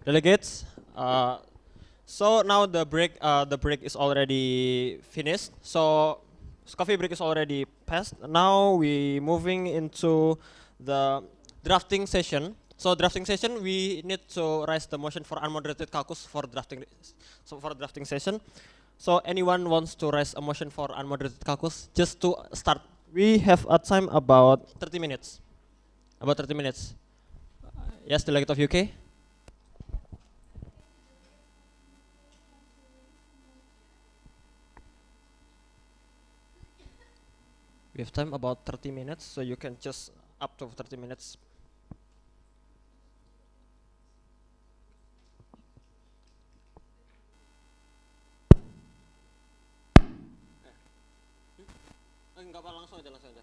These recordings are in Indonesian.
Delegates. So now the break is already finished. So coffee break is already passed. Now we moving into the drafting session. So drafting session, we need to raise the motion for unmoderated caucus for drafting. So for drafting session. So anyone wants to raise a motion for unmoderated caucus? Just to start, we have a time about 30 minutes. About 30 minutes. Yes, delegate of UK. We have time about 30 minutes, so you can just up to 30 minutes. Enggak apa, langsung aja, langsung aja.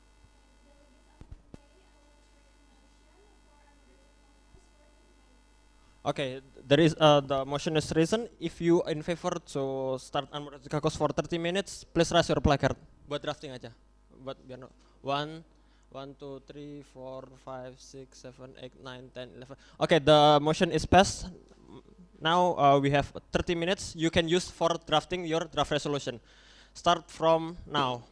Okay, there is the motion is reason. If you in favor to start unmoderated caucus for 30 minutes, please raise your placard. Buat drafting aja. Buat biar one, 1, 2, 3, 4, 5, 6, 7, 8, 9, 10, 11. Okay, the motion is passed. Now we have 30 minutes. You can use for drafting your draft resolution. Start from now.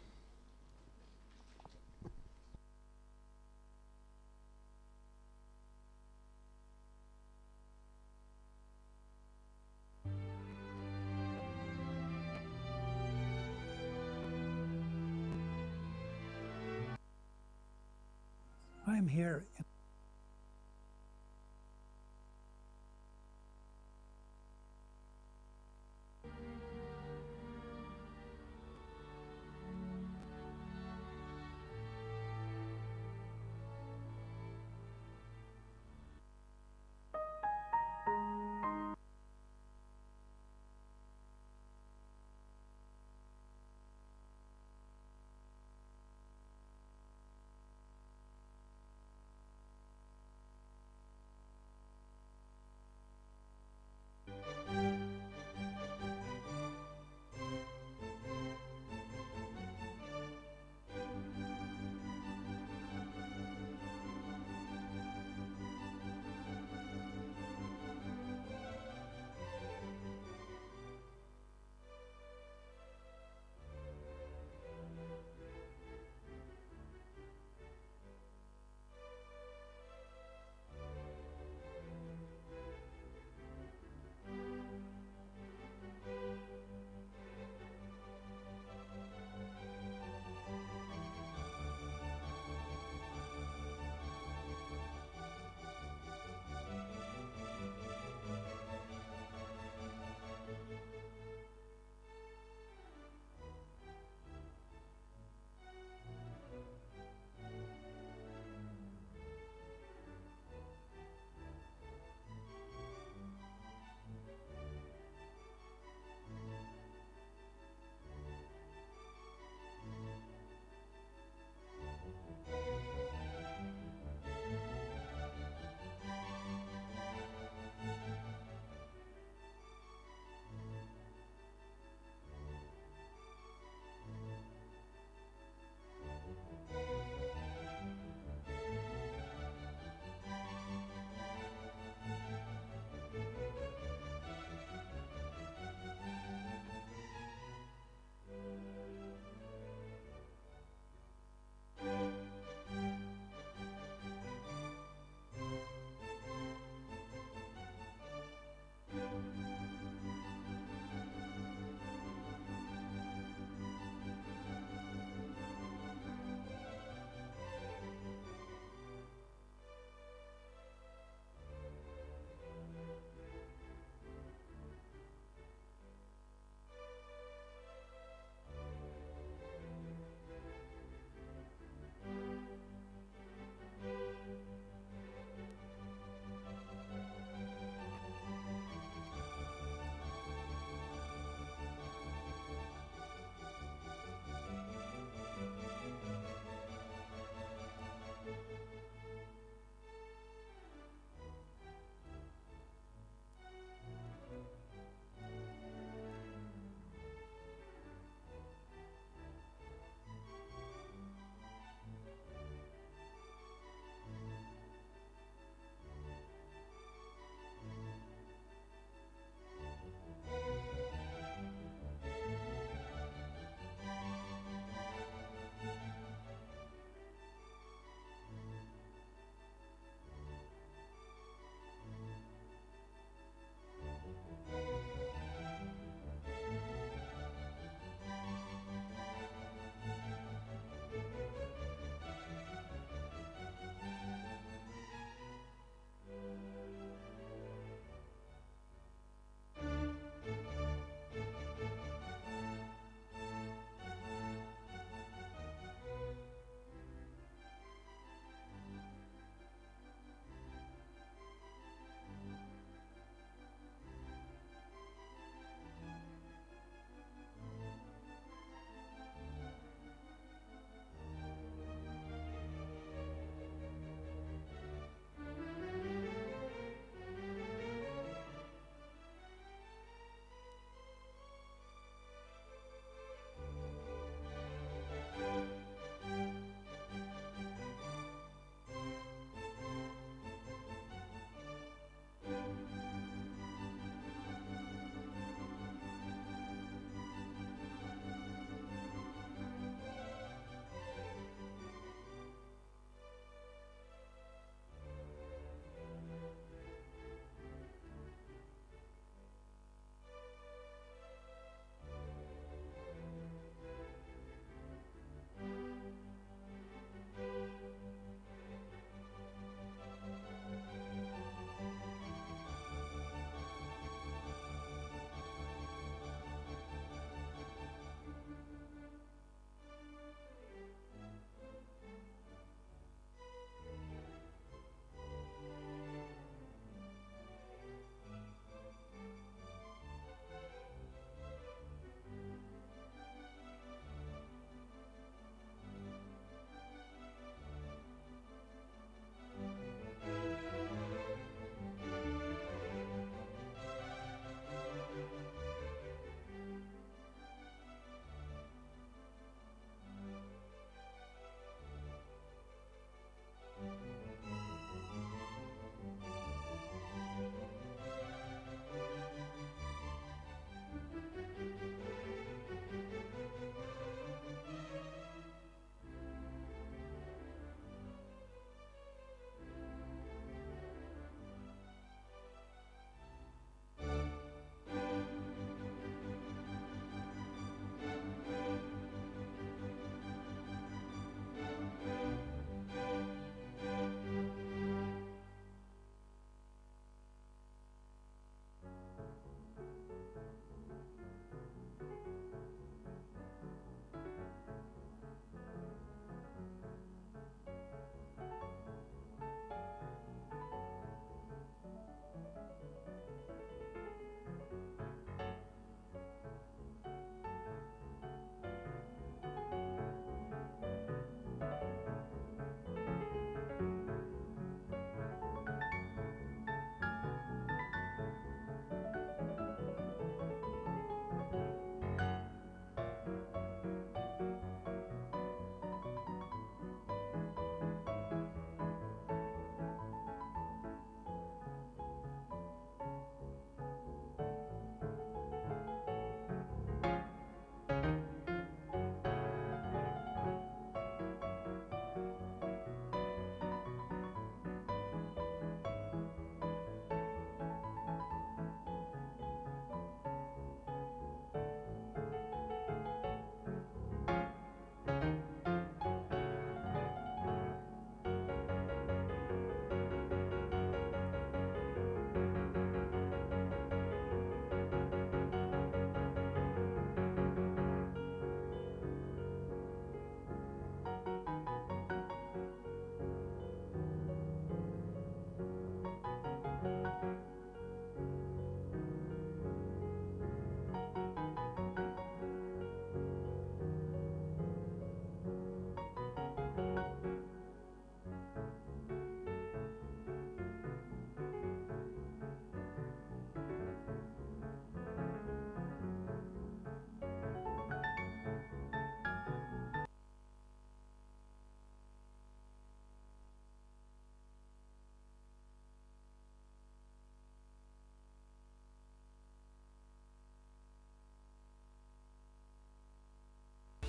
I'm here.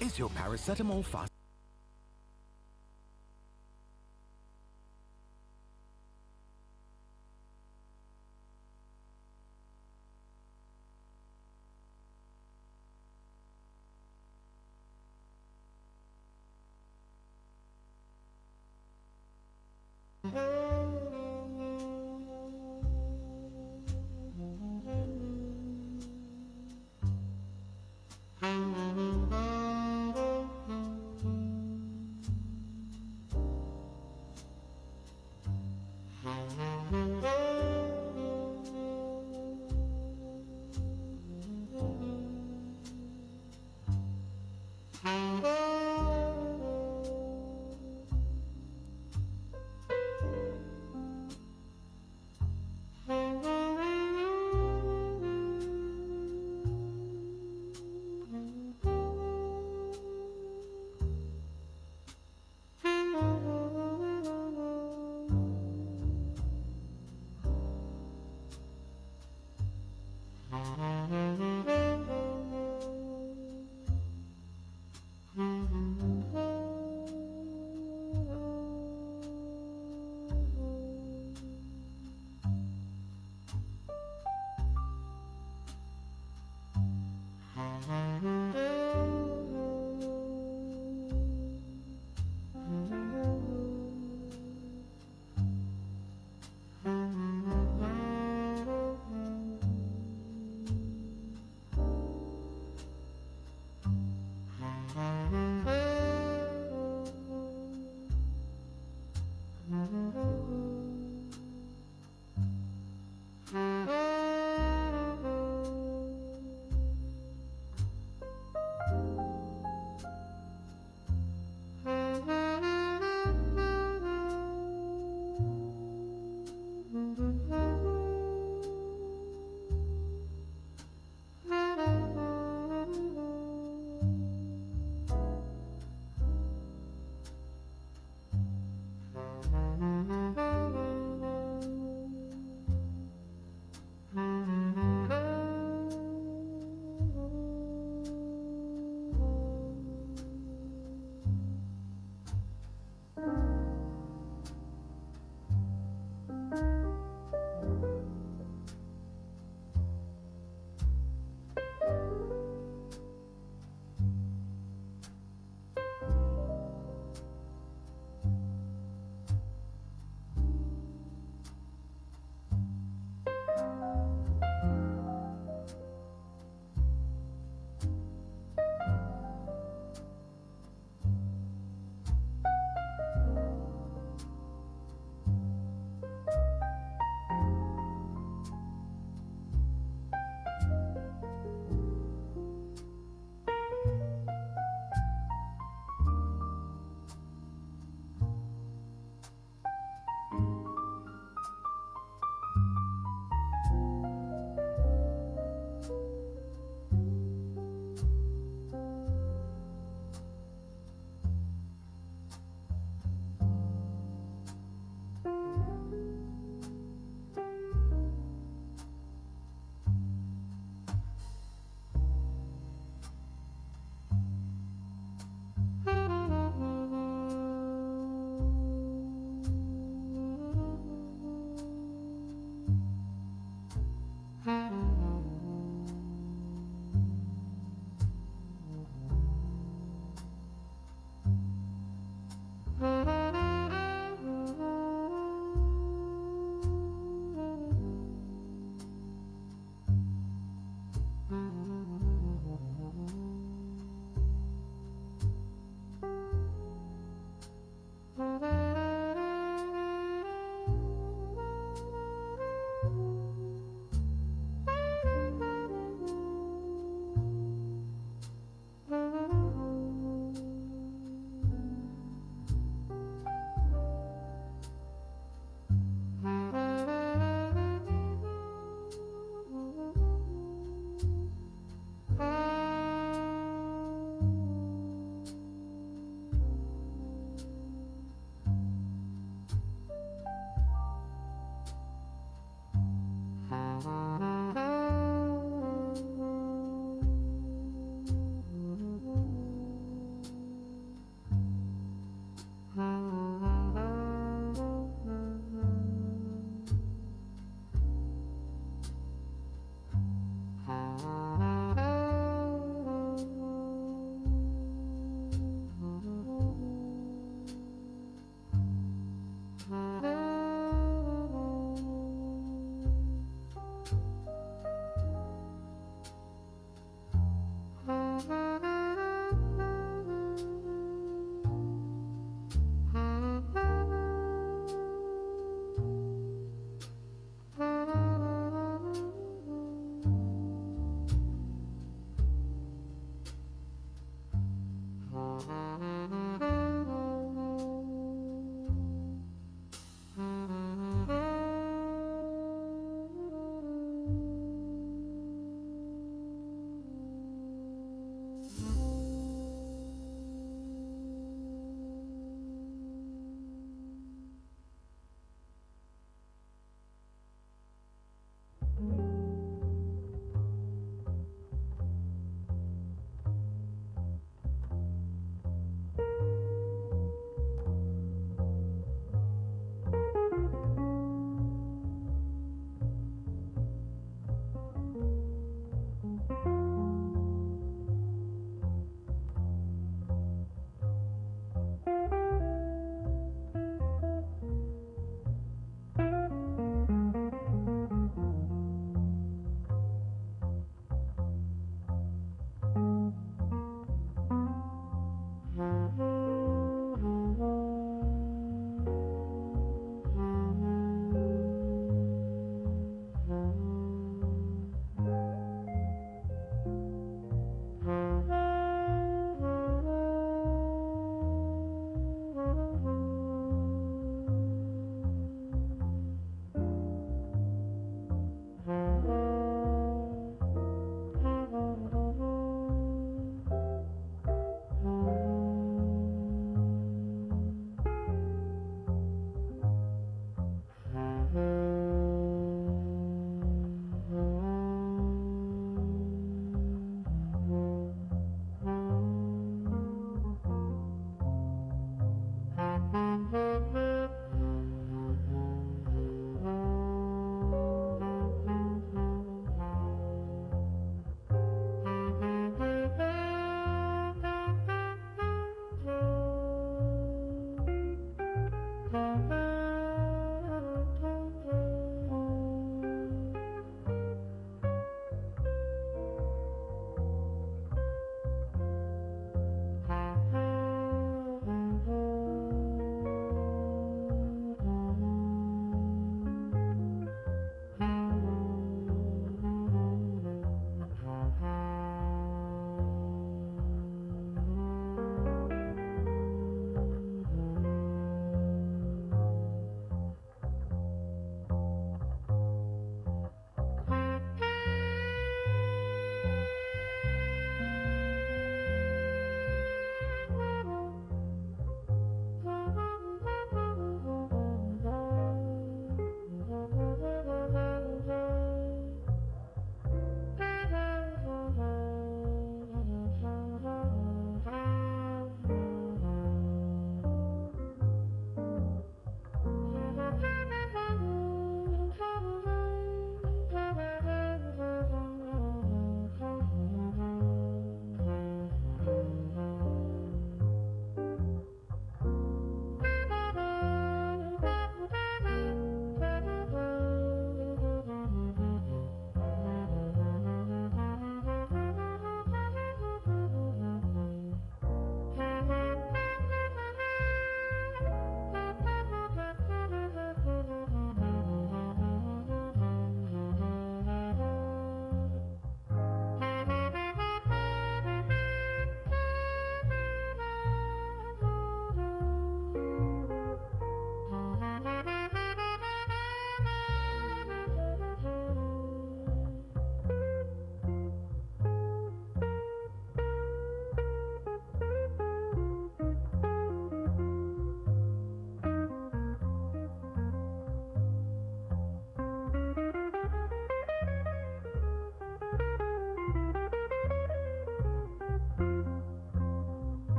Is your paracetamol fast?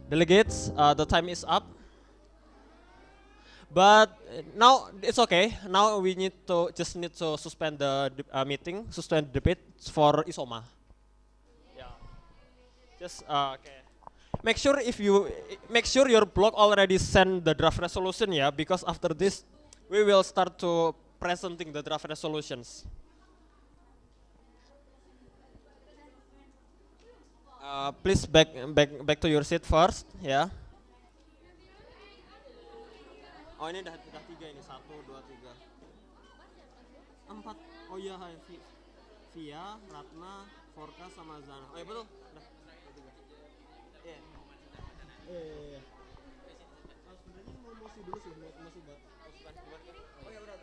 Delegates, the time is up. But now it's okay. Now we need to suspend the meeting, suspend the debate for Isoma. Yeah. Just okay. Make sure your blog already send the draft resolution, yeah, because after this we will start to presenting the draft resolutions. Please back to your seat first, ya. Oh ini udah tiga ini, 1, 2, 3, 4. Oh iya, hai. Via, Ratna, Forka sama Zana. Oh iya betul. Udah. Iya. Iya. Sebenarnya mau mosi dulu sih, mau mosi buat pasukan gimana? Oh ya udah.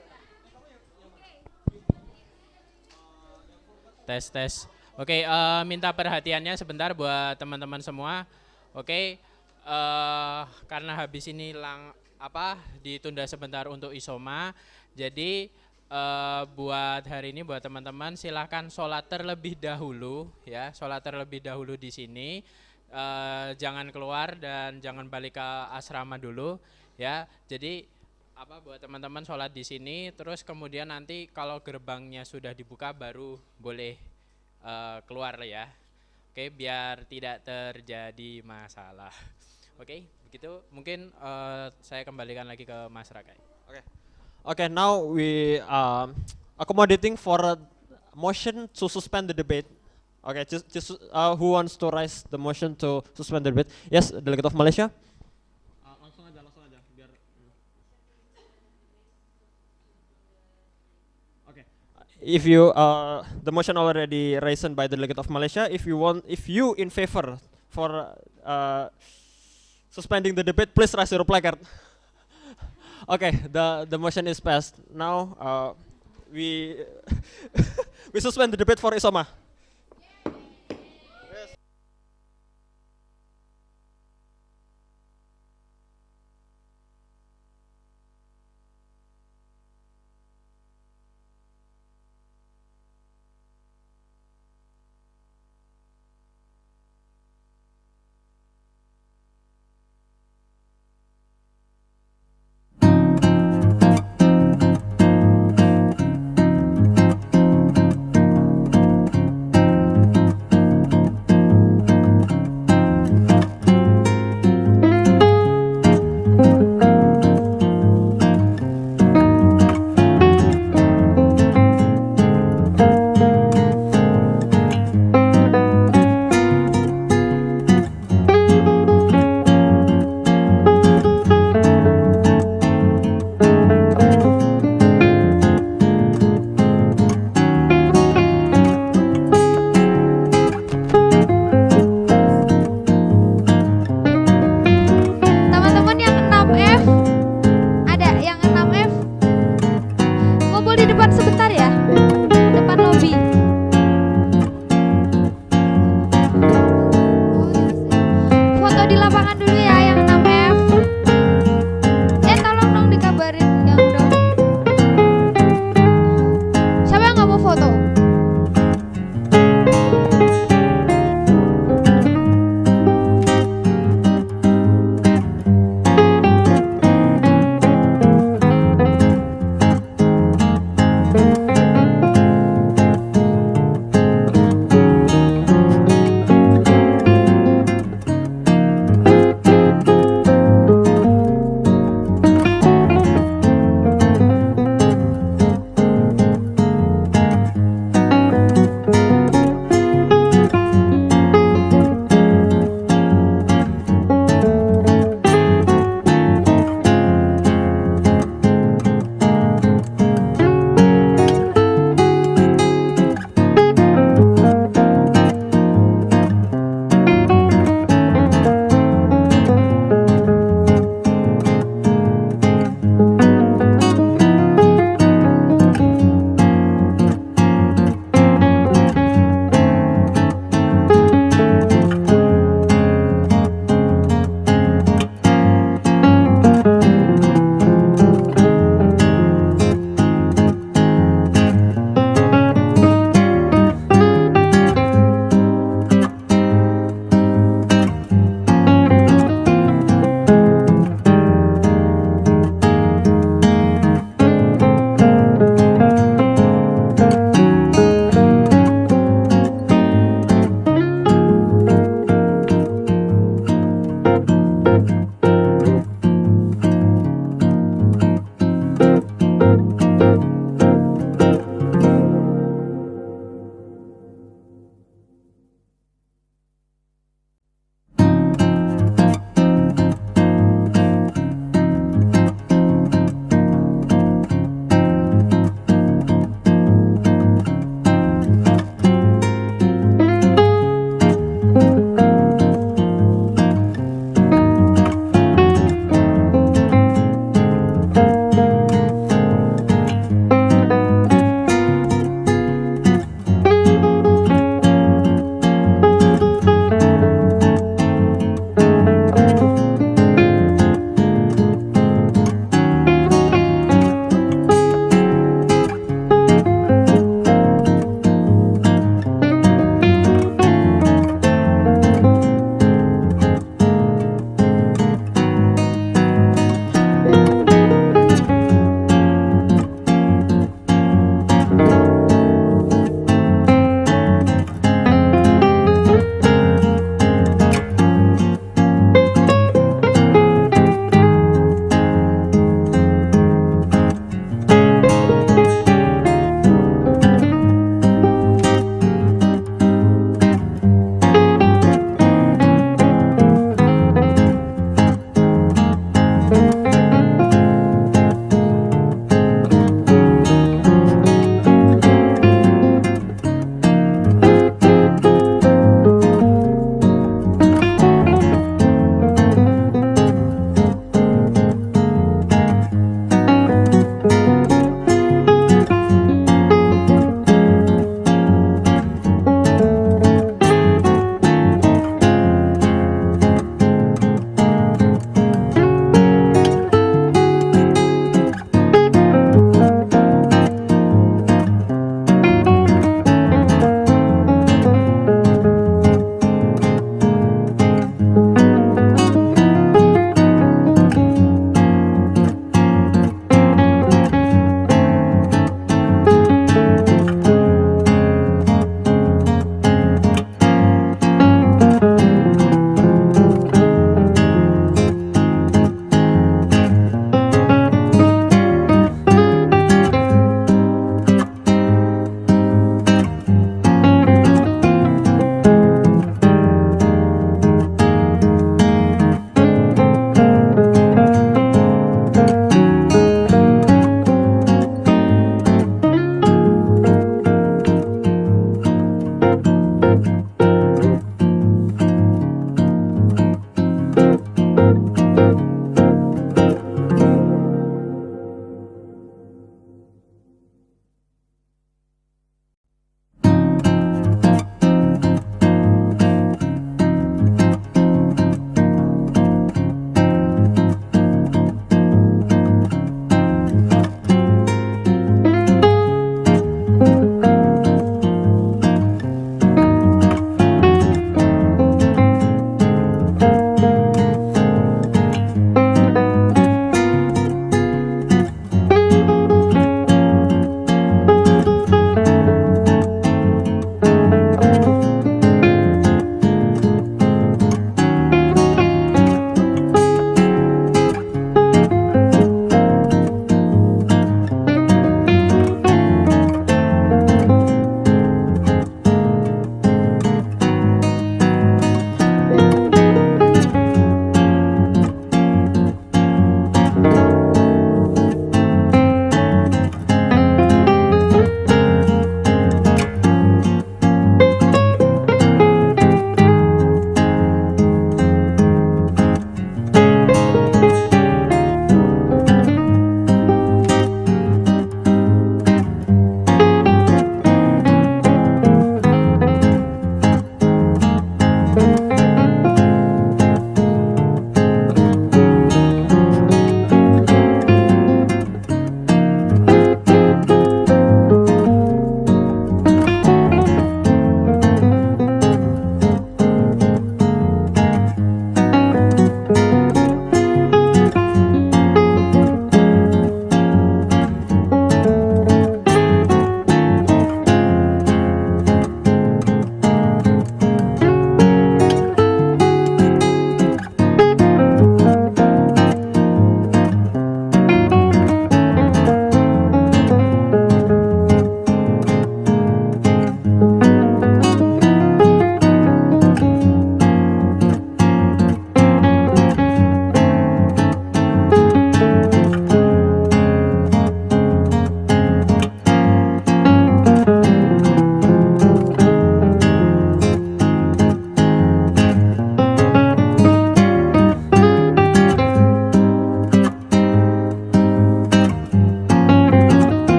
Tes. Oke, minta perhatiannya sebentar buat teman-teman semua. Oke, karena habis ini ditunda sebentar untuk Isoma. Jadi buat hari ini buat teman-teman silahkan sholat terlebih dahulu ya, sholat terlebih dahulu di sini. Jangan keluar dan jangan balik ke asrama dulu ya. Jadi buat teman-teman sholat di sini, terus kemudian nanti kalau gerbangnya sudah dibuka baru boleh keluar ya. Oke, biar tidak terjadi masalah. Oke, begitu. Mungkin saya kembalikan lagi ke Mas Rakai. Okay, now we accommodating for a motion to suspend the debate. Okay, just who wants to raise the motion to suspend the debate? Yes, Delegate of Malaysia. Langsung aja biar. Okay. If you the motion already raised by the Delegate of Malaysia, if you in favor for suspending the debate, please raise your placard. Okay, the motion is passed. Now we we suspend the debate for Isoma.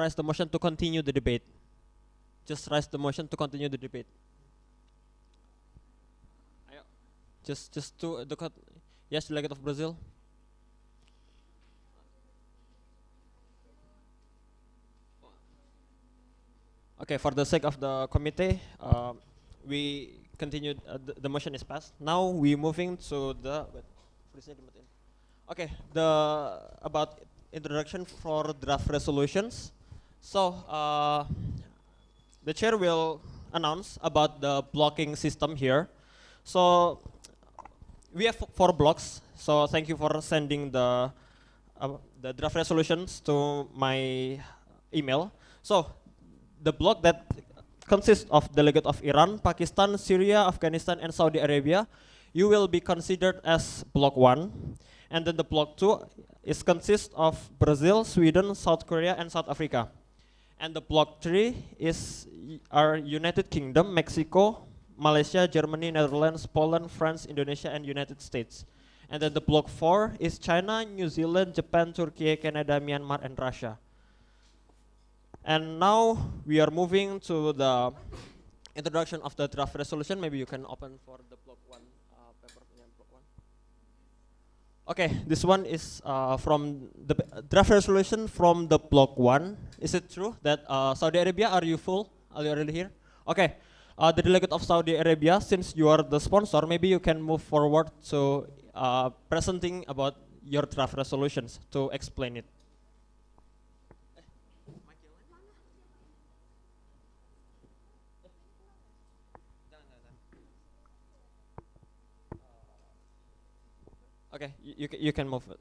raise the motion to continue the debate. Just raise the motion to continue the debate. Ayo. Just to the yes, delegate of Brazil. Okay, for the sake of the committee, we continued. The motion is passed. Now we moving to the. Okay, the about introduction for draft resolutions. So the chair will announce about the blocking system here. So we have 4 blocks. So thank you for sending the draft resolutions to my email. So the block that consists of delegate of Iran, Pakistan, Syria, Afghanistan, and Saudi Arabia, you will be considered as block 1. And then the block 2 is consists of Brazil, Sweden, South Korea, and South Africa. And the block 3 is our United Kingdom, Mexico, Malaysia, Germany, Netherlands, Poland, France, Indonesia, and United States. And then the block 4 is China, New Zealand, Japan, Turkey, Canada, Myanmar, and Russia. And now we are moving to the introduction of the draft resolution. Maybe you can open for the block 1 paper. Yeah, block 1. Okay, this one is from the draft resolution from the block 1. Is it true that Saudi Arabia, are you full? Are you already here? Okay, the delegate of Saudi Arabia, since you are the sponsor, maybe you can move forward to presenting about your draft resolutions to explain it. Okay, you can move it.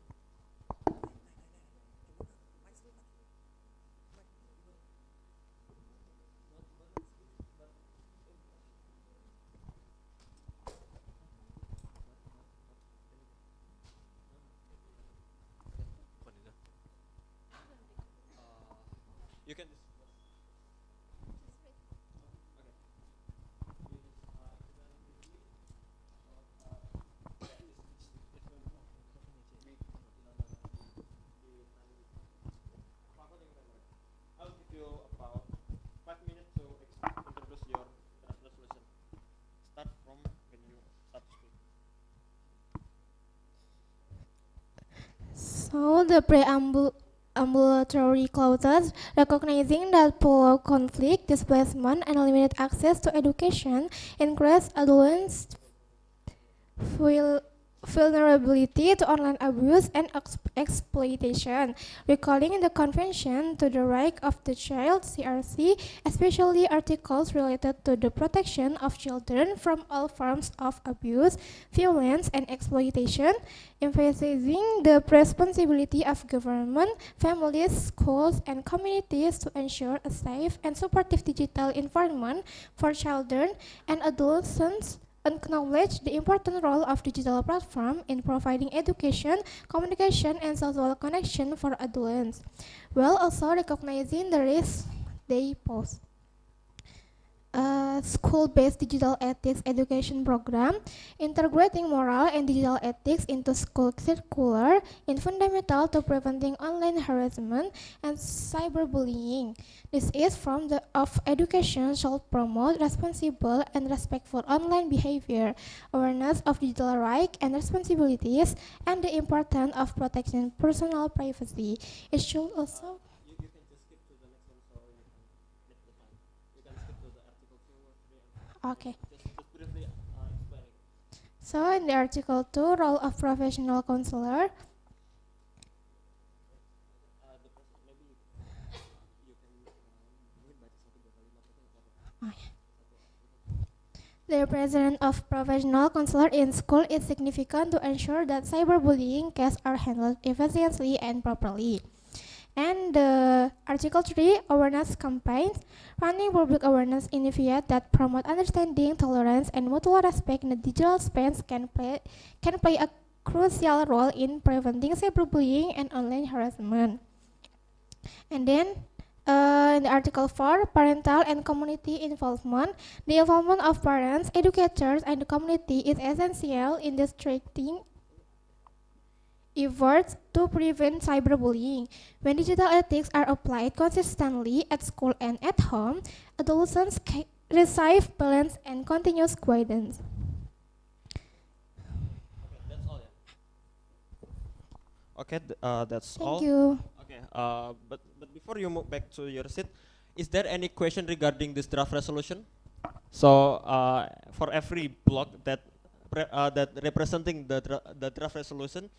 You can. I'll give you about 5 minutes to introduce your draft resolution. Start from when you start to speak. So the preambulatory clauses recognizing that poor conflict, displacement, and limited access to education increase adolescents' vulnerability to online abuse and exploitation, recalling the Convention to the Right of the Child (CRC), especially articles related to the protection of children from all forms of abuse, violence, and exploitation, emphasizing the responsibility of government, families, schools, and communities to ensure a safe and supportive digital environment for children and adolescents. Acknowledge the important role of digital platform in providing education, communication, and social connection for adolescents, while also recognizing the risks they pose. School-based digital ethics education program, integrating moral and digital ethics into school curricula, is fundamental to preventing online harassment and cyberbullying. This is from the of education should promote responsible and respectful online behavior, awareness of digital rights and responsibilities, and the importance of protecting personal privacy. It should also You can just skip to the next one so you can get the time. You can skip to the article 2 or 3. okay. Just briefly explain it. So in the article 2, role of professional counselor. Maybe you can mungkin baca 1, 2, 3, 4. Oh, yeah. The presence of professional counselor in school is significant to ensure that cyberbullying cases are handled efficiently and properly. And the Article 3, awareness campaigns, running public awareness initiatives that promote understanding, tolerance, and mutual respect in the digital space can play a crucial role in preventing cyberbullying and online harassment. And then in the Article 4, parental and community involvement. The involvement of parents, educators, and the community is essential in efforts to prevent cyberbullying. When digital ethics are applied consistently at school and at home, adolescents receive balanced and continuous guidance. That's all, yeah. Okay, that's all. Thank you. Okay, but before you move back to your seat, is there any question regarding this draft resolution? So for every block that that representing the draft resolution,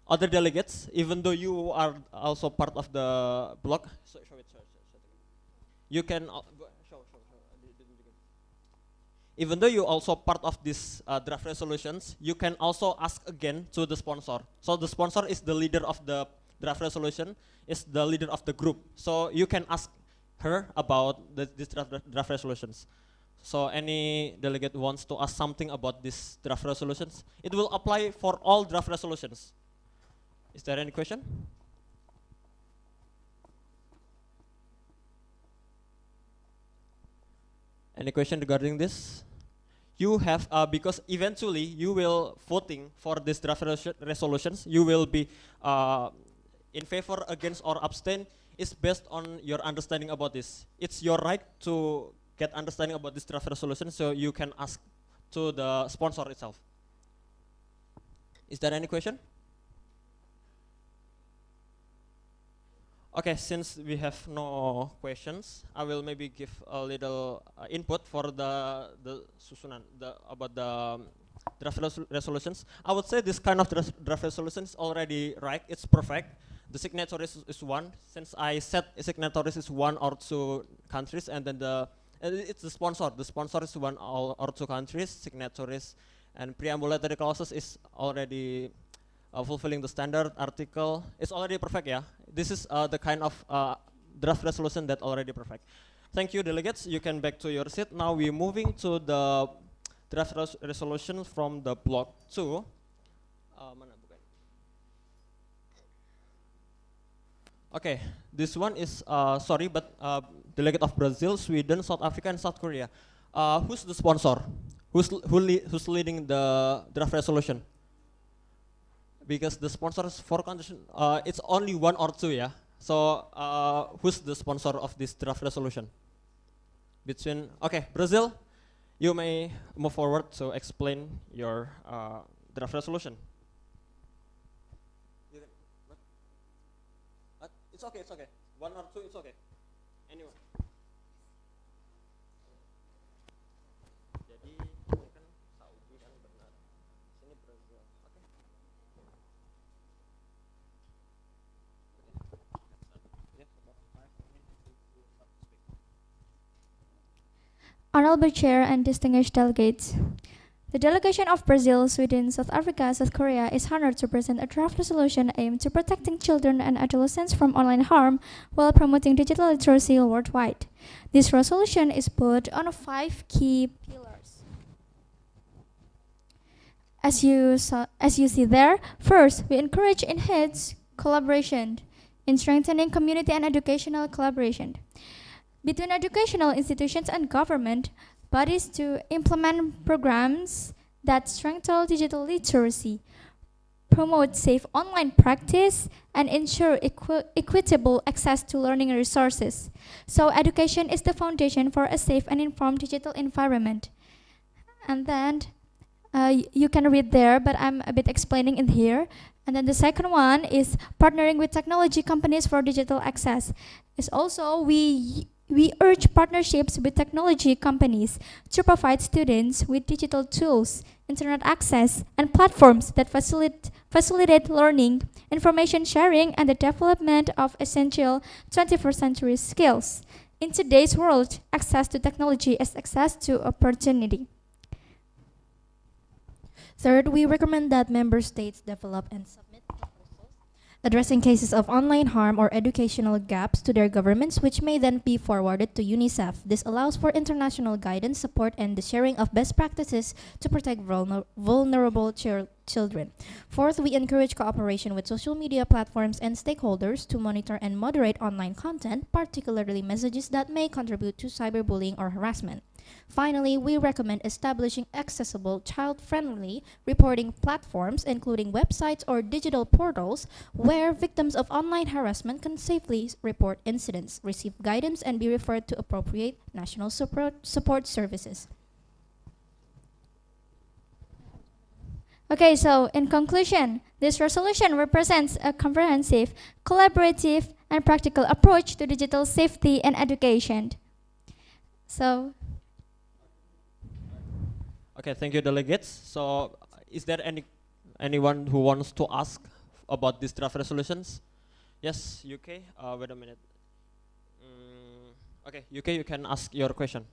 other delegates, even though you are also part of the block, so show it, you can even though you also part of this draft resolutions, you can also ask again to the sponsor. So the sponsor is the leader of the draft resolution, is the leader of the group. So you can ask her about this draft resolutions. So any delegate wants to ask something about this draft resolutions, it will apply for all draft resolutions. Is there any question? Any question regarding this? You have, because eventually you will voting for this draft resolutions, you will be in favor, against, or abstain is based on your understanding about this. It's your right to get understanding about this draft resolution, so you can ask to the sponsor itself. Is there any question? Okay, since we have no questions, I will maybe give a little input for the susunan about the draft resolutions. I would say this kind of draft resolution is already right. It's perfect. The signatories is one. Since I said signatories is one or two countries, and then it's the sponsor. The sponsor is one or two countries. Signatories and preambulatory clauses is already fulfilling the standard article. It's already perfect, yeah. This is the kind of draft resolution that already perfect. Thank you, delegates. You can back to your seat. Now we're moving to the draft resolution from the block 2. Okay, this one is sorry, but delegate of Brazil, Sweden, South Africa, and South Korea. Who's the sponsor? Who's leading the draft resolution? Because the sponsors for condition, it's only one or two, yeah. So who's the sponsor of this draft resolution? Between Brazil, you may move forward to explain your draft resolution. It's okay, it's okay. One or two, it's okay. Anyone. Jadi ini kan Saudi kan benar. Sini Brazil. Oke. Honorable Chair and distinguished delegates, the delegation of Brazil, Sweden, South Africa, South Korea is honored to present a draft resolution aimed to protecting children and adolescents from online harm while promoting digital literacy worldwide. This resolution is built on 5 key pillars. As you see there, first, we encourage enhanced collaboration in strengthening community and educational collaboration between educational institutions and government bodies to implement programs that strengthen digital literacy, promote safe online practice, and ensure equitable access to learning resources. So education is the foundation for a safe and informed digital environment. And then you can read there, but I'm a bit explaining in here. And then the second one is partnering with technology companies for digital access. It's also we urge partnerships with technology companies to provide students with digital tools, internet access, and platforms that facilitate learning, information sharing, and the development of essential 21st century skills. In today's world, access to technology is access to opportunity. Third, we recommend that member states develop and submit proposals addressing cases of online harm or educational gaps to their governments, which may then be forwarded to UNICEF. This allows for international guidance, support, and the sharing of best practices to protect vulnerable children. Fourth, we encourage cooperation with social media platforms and stakeholders to monitor and moderate online content, particularly messages that may contribute to cyberbullying or harassment. Finally, we recommend establishing accessible, child-friendly reporting platforms, including websites or digital portals, where victims of online harassment can safely report incidents, receive guidance, and be referred to appropriate national support services. Okay, so in conclusion, this resolution represents a comprehensive, collaborative, and practical approach to digital safety and education. So, Okay, thank you, delegates. So, is there anyone who wants to ask about these draft resolutions? Yes, UK. Wait a minute. Okay, UK, you can ask your question.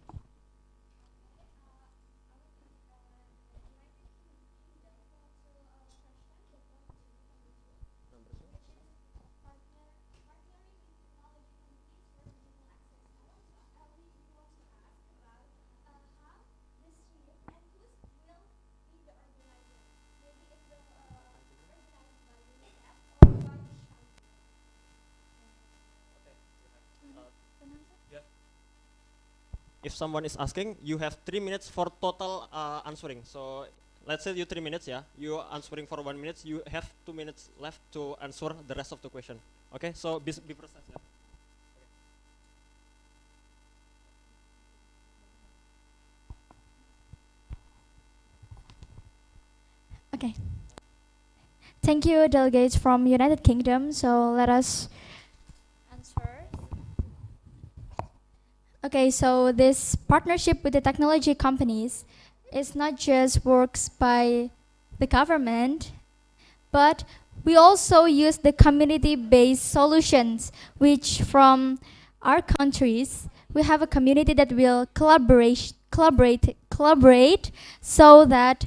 If someone is asking, you have 3 minutes for total answering. So let's say you 3 minutes, yeah. You answering for 1 minute. You have 2 minutes left to answer the rest of the question. Okay, so be precise, yeah. okay. Thank you, delegates from United Kingdom. So let us answer. Okay, so this partnership with the technology companies is not just works by the government, but we also use the community-based solutions, which from our countries, we have a community that will collaborate so that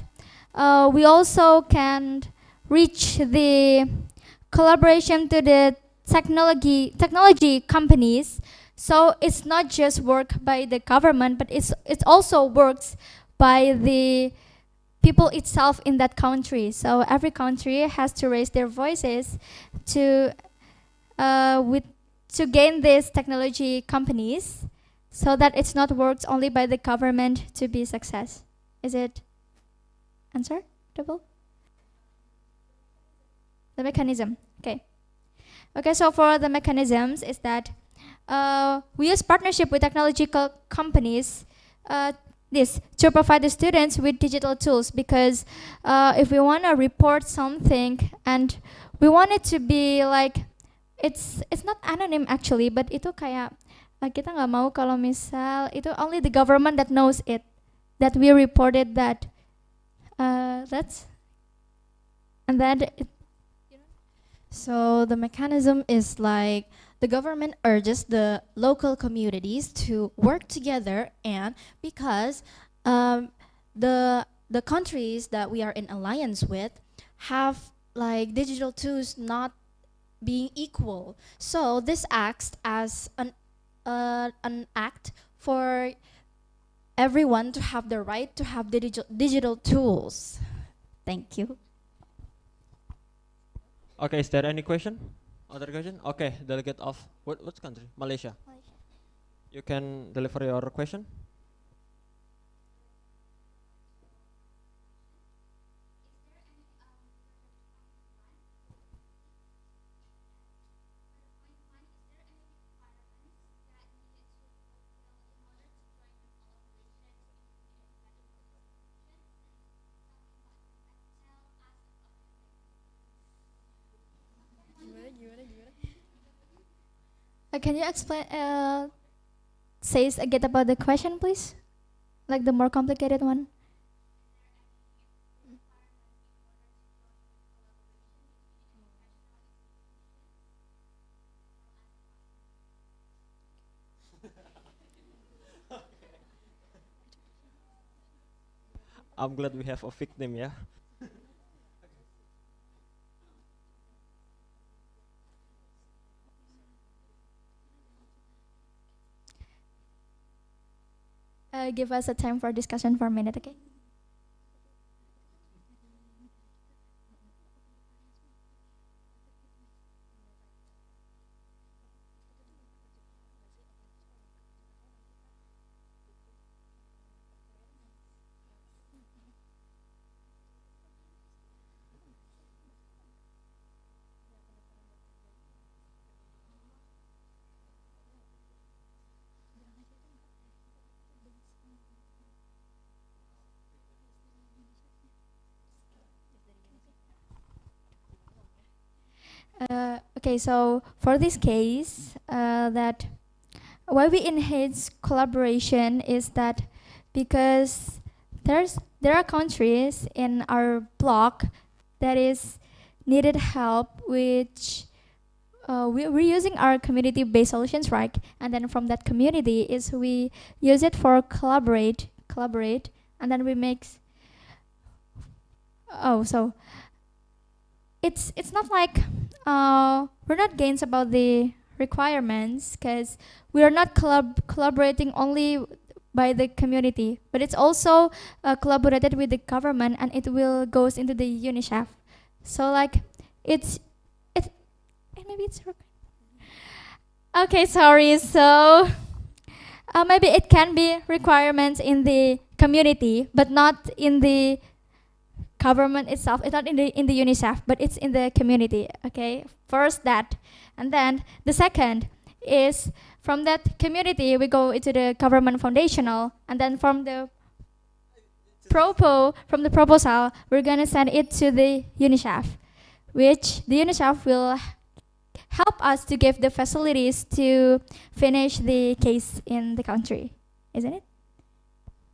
we also can reach the collaboration to the technology companies. So it's not just work by the government, but it also works by the people itself in that country. So every country has to raise their voices to to gain these technology companies, so that it's not worked only by the government to be success. Is it answerable? The mechanism. Okay. Okay. So for the mechanisms is that we use partnership with technological companies. This to provide the students with digital tools, because if we want to report something and we want it to be like it's not anonym actually, but itu kayak kita nggak mau kalau misal itu only the government that knows it, that we reported that. That's and then So the mechanism is like the government urges the local communities to work together, and because the countries that we are in alliance with have like digital tools not being equal, so this acts as an act for everyone to have the right to have digital tools. Thank you. Okay, is there any question? Other question? Okay, delegate of what country? Malaysia. You can deliver your question. Can you explain? Say again about the question, please. Like the more complicated one. I'm glad we have a victim, yeah. Give us a time for discussion for a minute, okay? Okay, so for this case, that why we enhance collaboration is that because there are countries in our block that is needed help, which we're using our community-based solutions, right? And then from that community is we use it for collaborate, and then we make. Oh, so it's not like we're not gains about the requirements because we are not collaborating only by the community, but it's also collaborated with the government, and it will goes into the UNICEF. So like it's maybe it's okay. Sorry. So maybe it can be requirements in the community, but not in the government itself. It's not in the UNICEF, but it's in the community. Okay. First that, and then the second is from that community we go into the government foundational, and then from the proposal we're gonna send it to the UNICEF, which the UNICEF will help us to give the facilities to finish the case in the country, isn't it?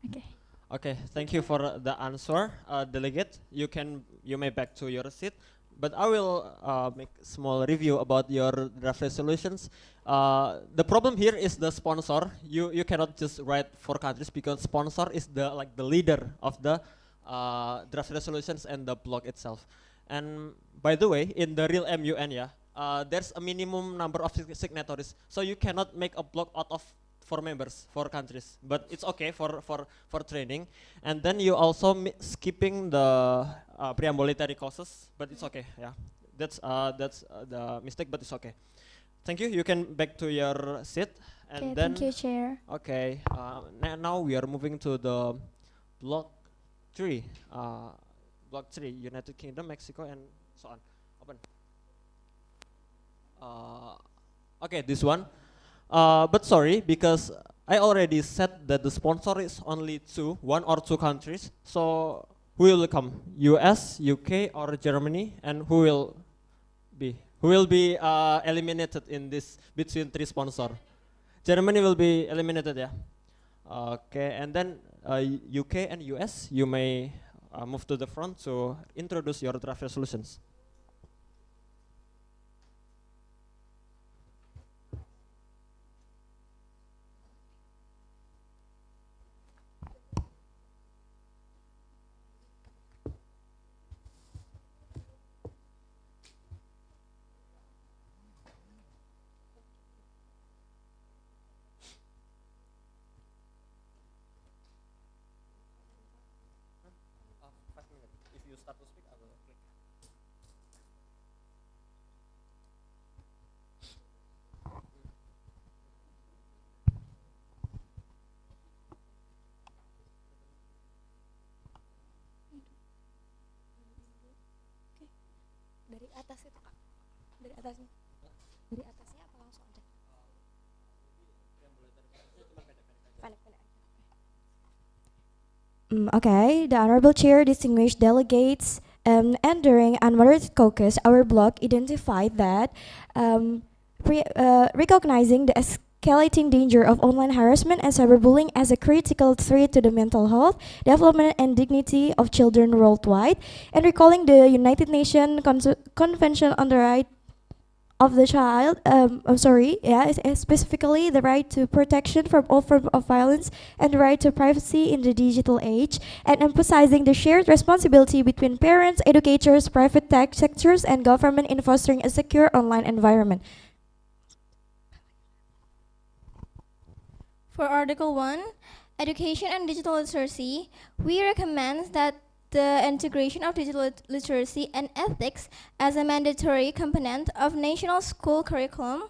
Okay. Okay, thank you for the answer, delegate. You may back to your seat, but I will make a small review about your draft resolutions. The problem here is the sponsor. You cannot just write for countries because sponsor is the leader of the draft resolutions and the block itself. And by the way, in the real MUN, there's a minimum number of signatories, so you cannot make a block out of 4 members, 4 countries, but it's okay for training. And then you also skipping the preambulatory clauses, but it's okay. Yeah, that's the mistake, but it's okay. Thank you. You can back to your seat, and Okay, then thank you, Chair. okay. Now we are moving to the block 3. Block 3, United Kingdom, Mexico, and so on. Open. Okay, this one. But sorry, because I already said that the sponsor is only 1 or 2 countries. So who will come? US, UK, or Germany? And who will be eliminated in this between 3 sponsor? Germany will be eliminated, yeah. Okay, and then UK and US, you may move to the front to introduce your draft resolutions. If you start to speak, I will click. Dari atas itu Kak. Dari atasnya. Dari atasnya apa langsung aja? Pendek-pendek. Okay, the Honorable Chair, distinguished delegates, and during unmoderated caucus, our bloc identified that recognizing the escalating danger of online harassment and cyberbullying as a critical threat to the mental health, development, and dignity of children worldwide, and recalling the United Nations Convention on the Right of the Child, specifically the right to protection from all forms of violence and the right to privacy in the digital age, and emphasizing the shared responsibility between parents, educators, private tech sectors, and government in fostering a secure online environment. For Article 1, Education and Digital Literacy, we recommend that the integration of digital literacy and ethics as a mandatory component of national school curriculum.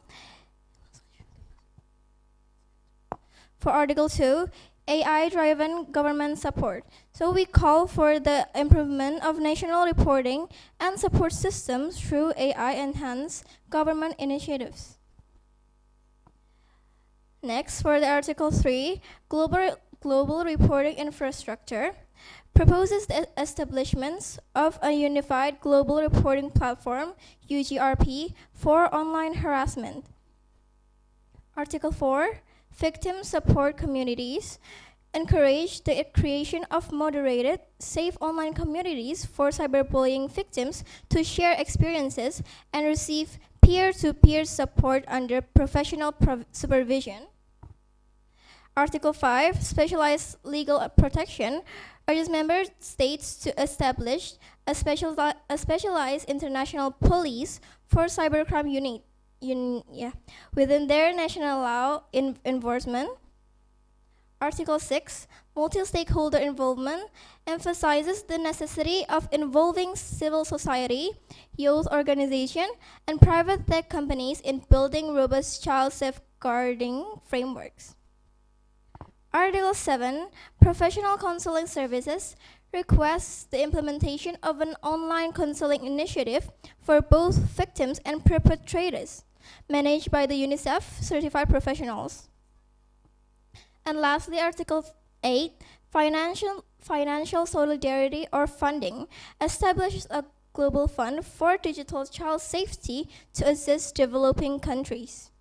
For Article 2, AI-driven government support. So we call for the improvement of national reporting and support systems through AI-enhanced government initiatives. Next, for the Article 3, global reporting infrastructure. proposes the establishment of a unified global reporting platform, UGRP, for online harassment. Article 4, victim support communities encourage the creation of moderated, safe online communities for cyberbullying victims to share experiences and receive peer-to-peer support under professional supervision. Article 5, specialized legal protection, urges member states to establish a specialized international police for cybercrime unit within their national law enforcement. Article 6, multi-stakeholder involvement, emphasizes the necessity of involving civil society, youth organization, and private tech companies in building robust child safeguarding frameworks. Article 7, professional counseling services, requests the implementation of an online counseling initiative for both victims and perpetrators, managed by the UNICEF certified professionals. And lastly, Article 8, financial solidarity or funding, establishes a global fund for digital child safety to assist developing countries.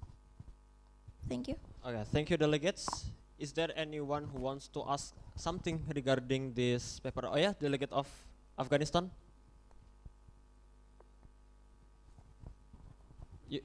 Thank you. Okay, thank you, delegates. Is there anyone who wants to ask something regarding this paper? Oh yeah, delegate of Afghanistan. You,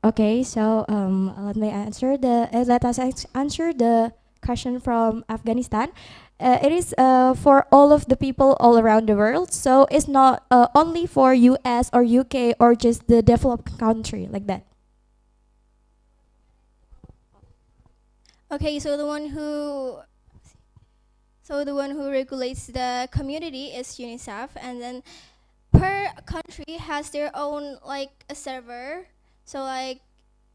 Okay, so let us answer the question from Afghanistan. It is for all of the people all around the world. So it's not only for US or UK or just the developed country like that. Okay, so the one who regulates the community is UNICEF, and then per country has their own like a server. So like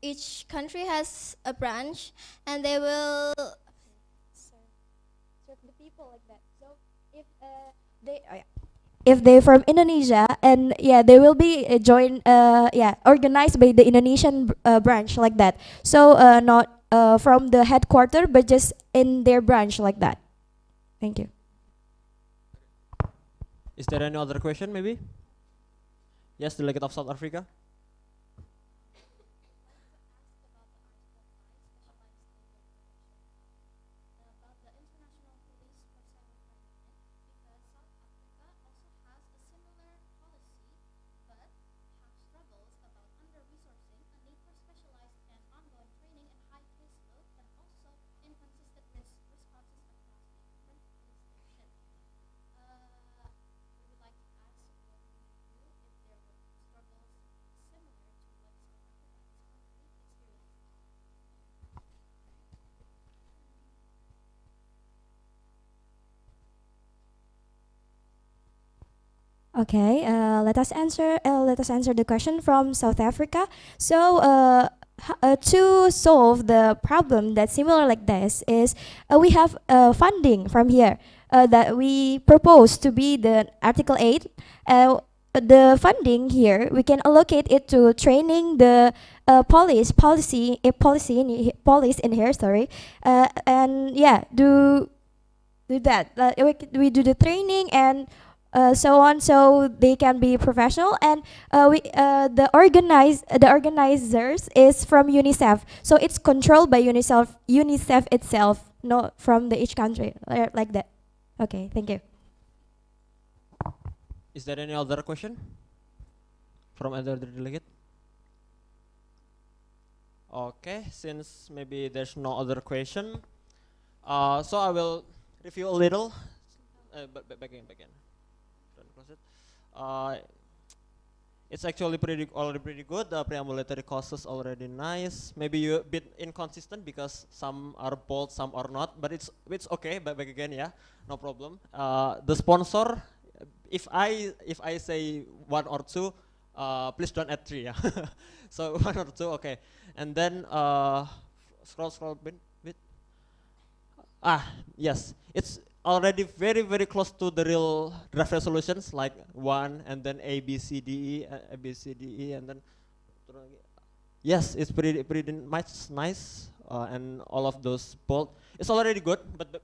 each country has a branch, and they will serve the people like that. So if they're from Indonesia, and yeah, they will be organized by the Indonesian branch like that. So not from the headquarter, but just in their branch like that. Thank you. is there any other question maybe? Yes, delegate of South Africa. Okay, let us answer. Let us answer the question from South Africa. So, to solve the problem that's similar like this is we have funding from here that we propose to be the Article 8. The funding here we can allocate it to training the police police in here. Sorry, and yeah, do that. We do the training and so on, so they can be professional. And the organizers is from UNICEF, so it's controlled by UNICEF itself, not from the each country, like that. Okay, thank you. Is there any other question from other delegate? Okay, since maybe there's no other question, so I will review a little. Back again. Don't close it. It's actually already pretty good. The preambulatory course is already nice. Maybe you a bit inconsistent because some are bold, some are not. But it's okay. Back again, yeah, no problem. The sponsor, if I say one or two, please don't add three. Yeah. So one or two, okay. And then scroll bit. Yes, it's already very close to the real draft resolutions, like one and then A B C D E and then yes, it's pretty much nice, and all of those bold. It's already good, but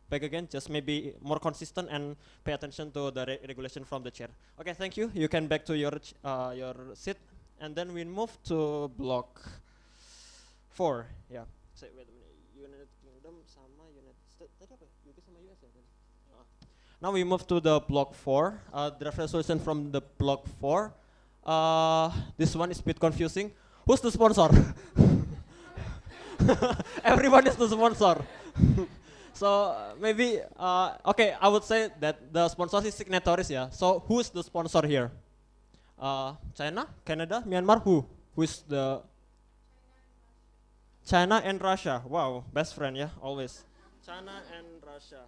back again, just maybe more consistent and pay attention to the regulation from the chair. Okay, thank you. You can back to your seat, and then we move to block 4. Yeah. So wait a minute. United Kingdom sama United States. Tadi apa? UK sama US ya? Now we move to the block 4. Draft resolution from the block 4. This one is a bit confusing. Who's the sponsor? Everyone is the sponsor. So maybe okay, I would say that the sponsor is signatories, yeah. So who's the sponsor here? China, Canada, Myanmar. Who is the China and Russia? Wow, best friend, yeah, always. China and Russia.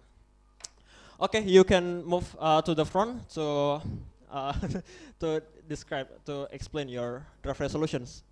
Okay, you can move to the front to to explain your draft resolutions.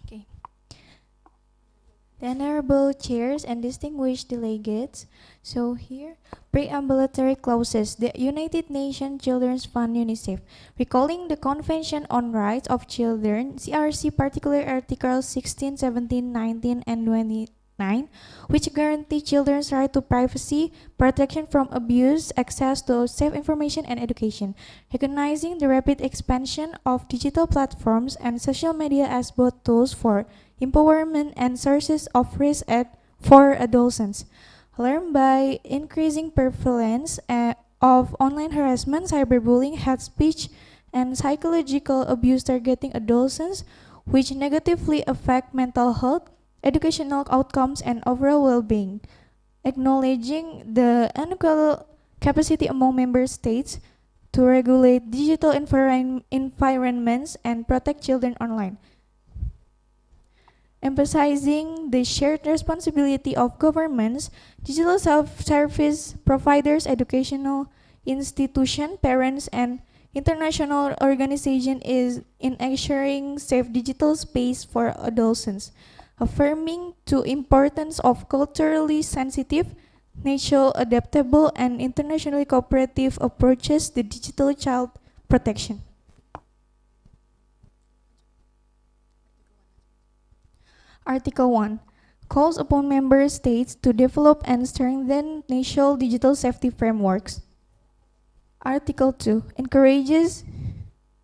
Okay. The honorable chairs and distinguished delegates. So here, preambulatory clauses. The United Nations Children's Fund UNICEF, recalling the Convention on Rights of Children, CRC, particular Articles 16, 17, 19, and 29, which guarantee children's right to privacy, protection from abuse, access to safe information and education, recognizing the rapid expansion of digital platforms and social media as both tools for empowerment and sources of risk for adolescents. Alarmed by increasing prevalence of online harassment, cyberbullying, hate speech, and psychological abuse targeting adolescents, which negatively affect mental health, educational outcomes, and overall well-being. Acknowledging the unequal capacity among member states to regulate digital environments and protect children online. Emphasizing the shared responsibility of governments, digital self-service providers, educational institutions, parents, and international organizations in ensuring safe digital space for adolescents, affirming the importance of culturally sensitive, nature adaptable, and internationally cooperative approaches to digital child protection. Article 1 calls upon member states to develop and strengthen national digital safety frameworks. Article 2 encourages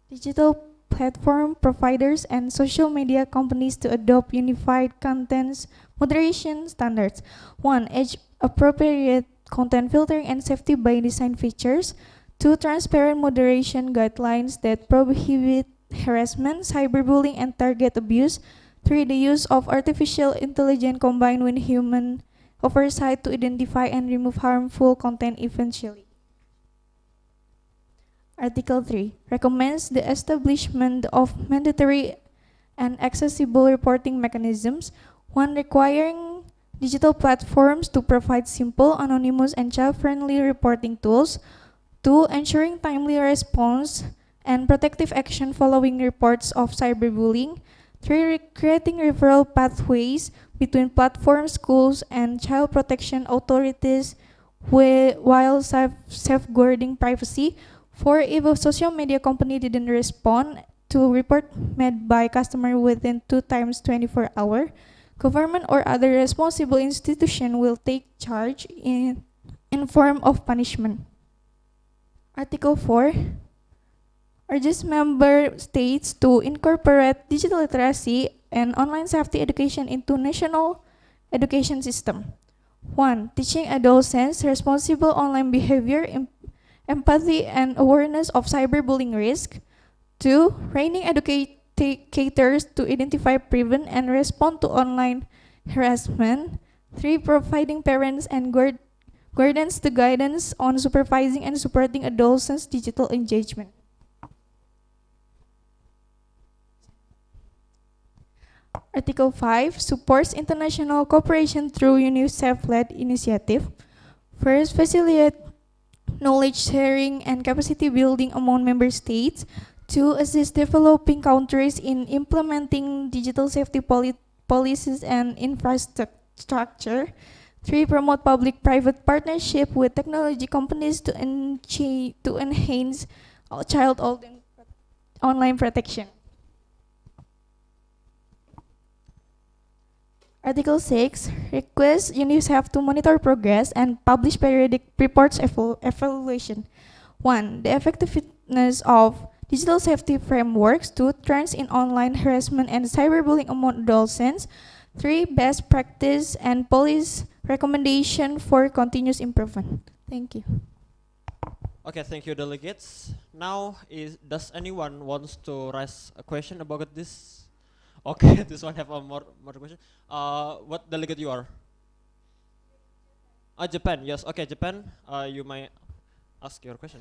digital platform providers and social media companies to adopt unified content moderation standards. 1. Age-appropriate content filtering and safety by design features. 2. Transparent moderation guidelines that prohibit harassment, cyberbullying, and target abuse. 3. The use of artificial intelligence combined with human oversight to identify and remove harmful content eventually. Article 3 recommends the establishment of mandatory and accessible reporting mechanisms. 1. Requiring digital platforms to provide simple, anonymous, and child-friendly reporting tools. 2. Ensuring timely response and protective action following reports of cyberbullying. 3. Creating referral pathways between platforms, schools, and child protection authorities while safeguarding privacy. 4. If a social media company didn't respond to report made by customer within 2 times 24 hours, government or other responsible institution will take charge in form of punishment. Article 4 urges member states to incorporate digital literacy and online safety education into national education system. 1. Teaching adolescents responsible online behavior, empathy, and awareness of cyberbullying risk. 2. Training educators to identify, prevent, and respond to online harassment. 3. Providing parents and guardians the guidance on supervising and supporting adolescents' digital engagement. Article 5 supports international cooperation through UNICEF-led initiative. First, facilitate knowledge sharing and capacity building among member states. 2. Assist developing countries in implementing digital safety policies and infrastructure. 3. Promote public-private partnership with technology companies to enhance child online protection. Article 6 requests UNICEF to monitor progress and publish periodic reports evaluation. 1. The effectiveness of digital safety frameworks. 2. Trends in online harassment and cyberbullying among adolescents. 3. Best practice and policy recommendation for continuous improvement. Thank you. Okay, thank you, delegates. Now, does anyone wants to raise a question about this? Okay, this one have a more question. What delegate you are? Japan. Yes. Okay, Japan. You may ask your question.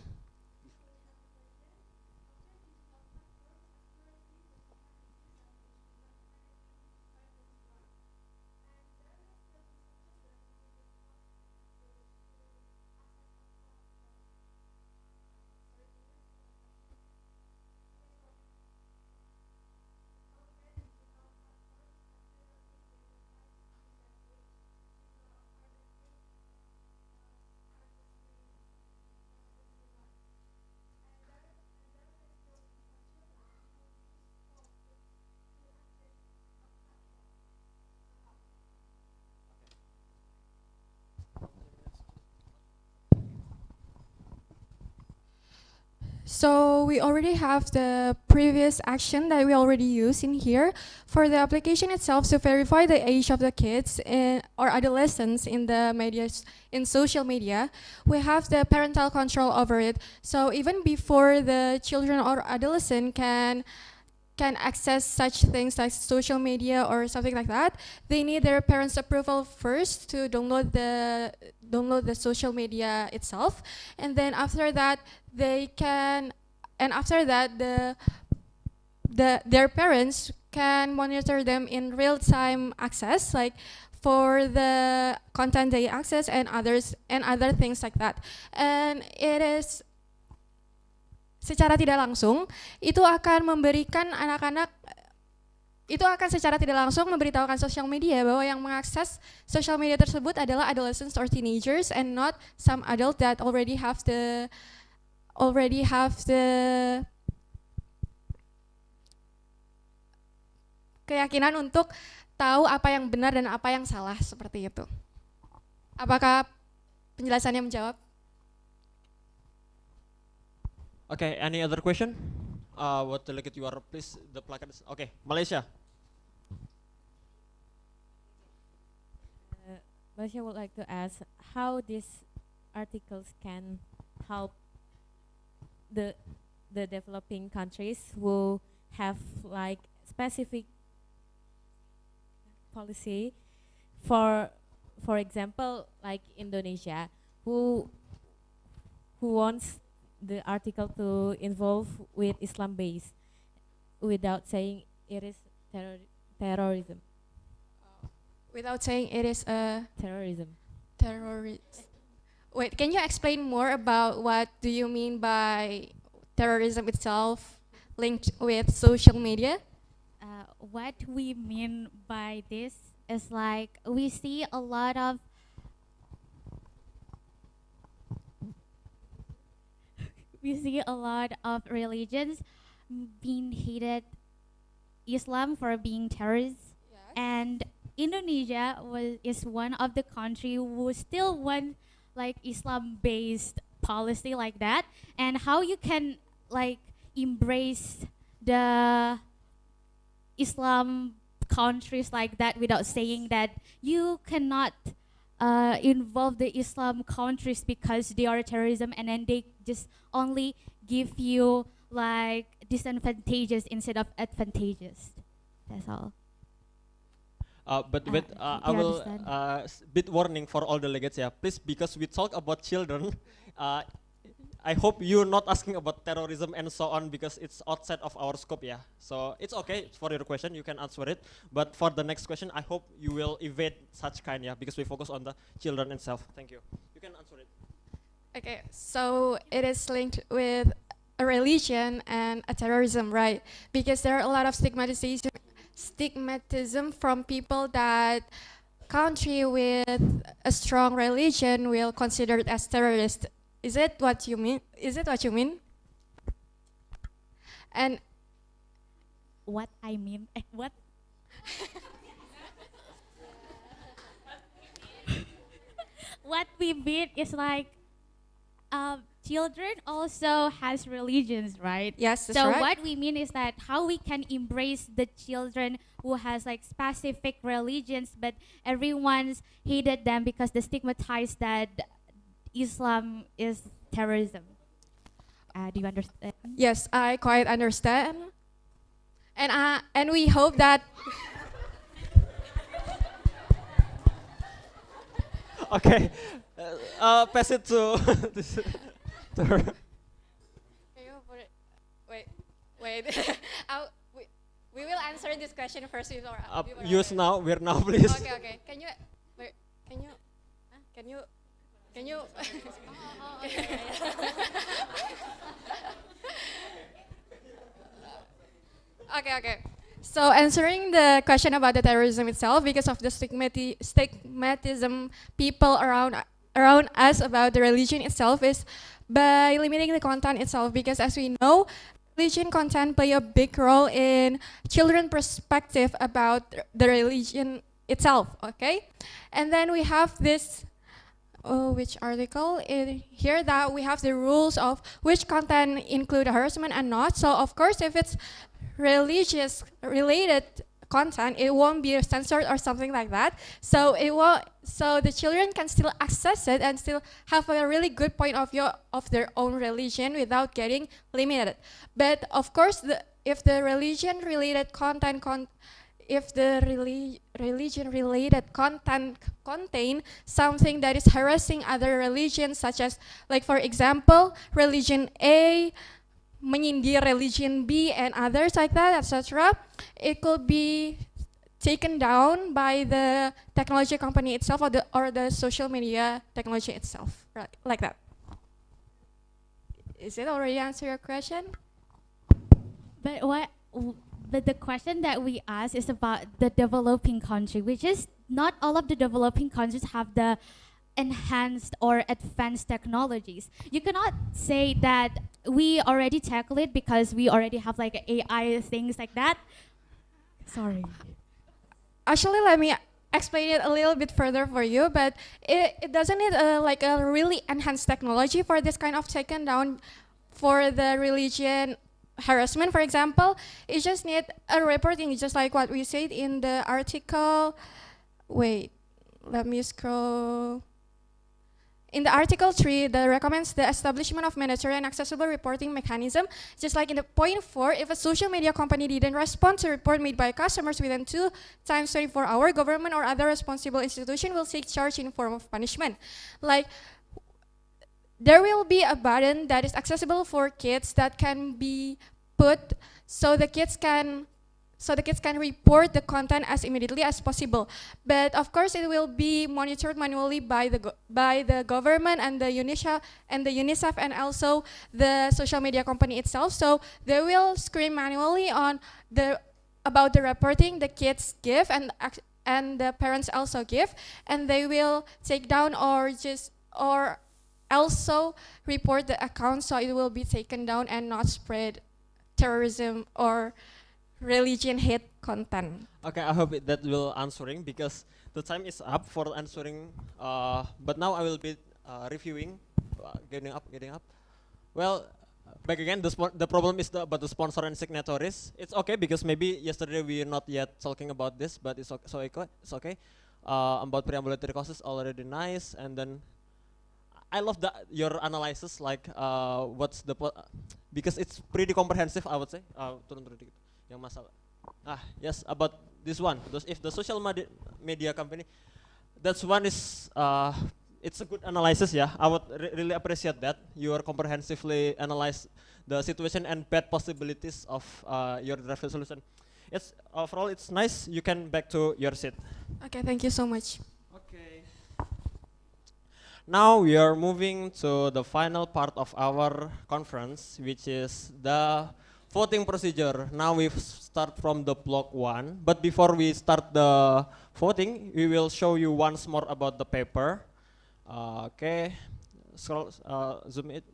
So we already have the previous action that we already used in here. For the application itself, to verify the age of the kids or adolescents in the media, in social media, we have the parental control over it. So even before the children or adolescent can access such things like social media or something like that, they need their parents' approval first to download the social media itself, and then after that their parents can monitor them in real-time access, like for the content they access and other things like that. And it is secara tidak langsung, itu akan memberikan anak-anak, itu akan secara tidak langsung memberitahukan sosial media bahwa yang mengakses sosial media tersebut adalah adolescents or teenagers and not some adult that already have the keyakinan untuk tahu apa yang benar dan apa yang salah, seperti itu. Apakah penjelasannya menjawab? Okay, any other question? What delegate you are, please, the placard is, okay, Malaysia. Malaysia would like to ask how these articles can help the developing countries who have like specific policy, for example, like Indonesia, who wants the article to involve with Islam base without saying it is terrorism. without saying it is a Terrorism. terrorist. Wait, can you explain more about what do you mean by terrorism itself linked with social media? What we mean by this is like we see a lot of religions being hated Islam for being terrorists, and Indonesia is one of the country who still want like Islam-based policy like that, and how you can like embrace the Islam countries like that without saying that you cannot involve the Islam countries because they are terrorism, and then they just only give you like disadvantageous instead of advantageous. That's all. But do I you will understand? bit warning for all delegates, yeah, please, because we talk about children. I hope you're not asking about terrorism and so on because it's outside of our scope, yeah. So it's okay for your question, you can answer it. But for the next question, I hope you will evade such kind, yeah, because we focus on the children itself. Thank you. You can answer it. Okay, so it is linked with a religion and a terrorism, right? Because there are a lot of stigmatism from people that country with a strong religion will consider it as terrorist. Is it what you mean? Is it what you mean? And What I mean, what? What we mean is like children also has religions, right? yes, that's So right. what we mean is that how we can embrace the children who has like specific religions, but everyone's hated them because they stigmatize that Islam is terrorism. Do you understand? Yes, I quite understand. And we hope that Okay, pass it to, to her. Can you put it? Wait. We will answer this question first before. Use now, we're now, please. Okay. Can you? Wait, can you? Can you? Can you? Okay. So answering the question about the terrorism itself, because of the stigmatism people around us about the religion itself, is by limiting the content itself. Because as we know, religion content play a big role in children perspective about the religion itself. Okay, and then we have this. Which article in here that we have the rules of which content include harassment and not. So of course, if it's religious related content, it won't be censored or something like that. So it will, so the children can still access it and still have a really good point of view of their own religion without getting limited. But of course, if the religion related content religion-related content contain something that is harassing other religions, such as, like for example, religion A menyindir religion B and others like that, etc., it could be taken down by the technology company itself or the social media technology itself, right? Like that. Is it already answer your question? But the question that we ask is about the developing country, which is not all of the developing countries have the enhanced or advanced technologies. You cannot say that we already tackle it because we already have like AI things like that. Sorry. Actually, let me explain it a little bit further for you, but it doesn't need like a really enhanced technology for this kind of taken down for the religion harassment, for example. It just need a reporting, just like what we said in the article. Wait, let me scroll. In the Article 3, that recommends the establishment of mandatory and accessible reporting mechanism. Just like in the point 4, if a social media company didn't respond to a report made by customers within 2 times 24 hours, government or other responsible institution will take charge in form of punishment. Like, there will be a button that is accessible for kids that can be put so the kids can so the kids can report the content as immediately as possible. But of course, it will be monitored manually by the government and the UNICEF and also the social media company itself. So they will screen manually on about the reporting the kids give and the parents also give, and they will take down or also report the account, so it will be taken down and not spread terrorism or religion hate content. Okay, I hope that will answering because the time is up for answering. But now I will be reviewing, getting up. Well, back again. The problem is about the sponsor and signatories. It's okay because maybe yesterday we are not yet talking about this, but it's okay. It's okay. About preambulatory causes already nice, and then I love your analysis, like what's the because it's pretty comprehensive, I would say. Turun dikit. Yang masalah. Yes, about this one. If the social media company, that's one is it's a good analysis. Yeah, I would really appreciate that you are comprehensively analyze the situation and bad possibilities of your draft resolution. It's overall it's nice. You can back to your seat. Okay, thank you so much. Okay. Now we are moving to the final part of our conference, which is the voting procedure. Now we start from the block 1, but before we start the voting, we will show you once more about the paper. Okay, scroll, zoom it.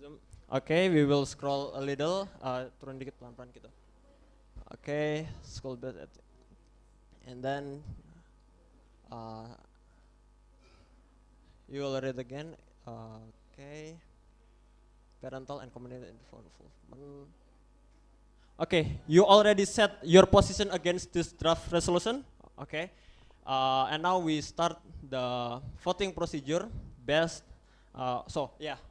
Zoom. Okay, we will scroll a little. Turun dikit pelan-pelan gitu. Okay, scroll back, and then you will read again. Okay. Parental and community involvement. Okay, you already set your position against this draft resolution. Okay, and now we start the voting procedure based. So yeah,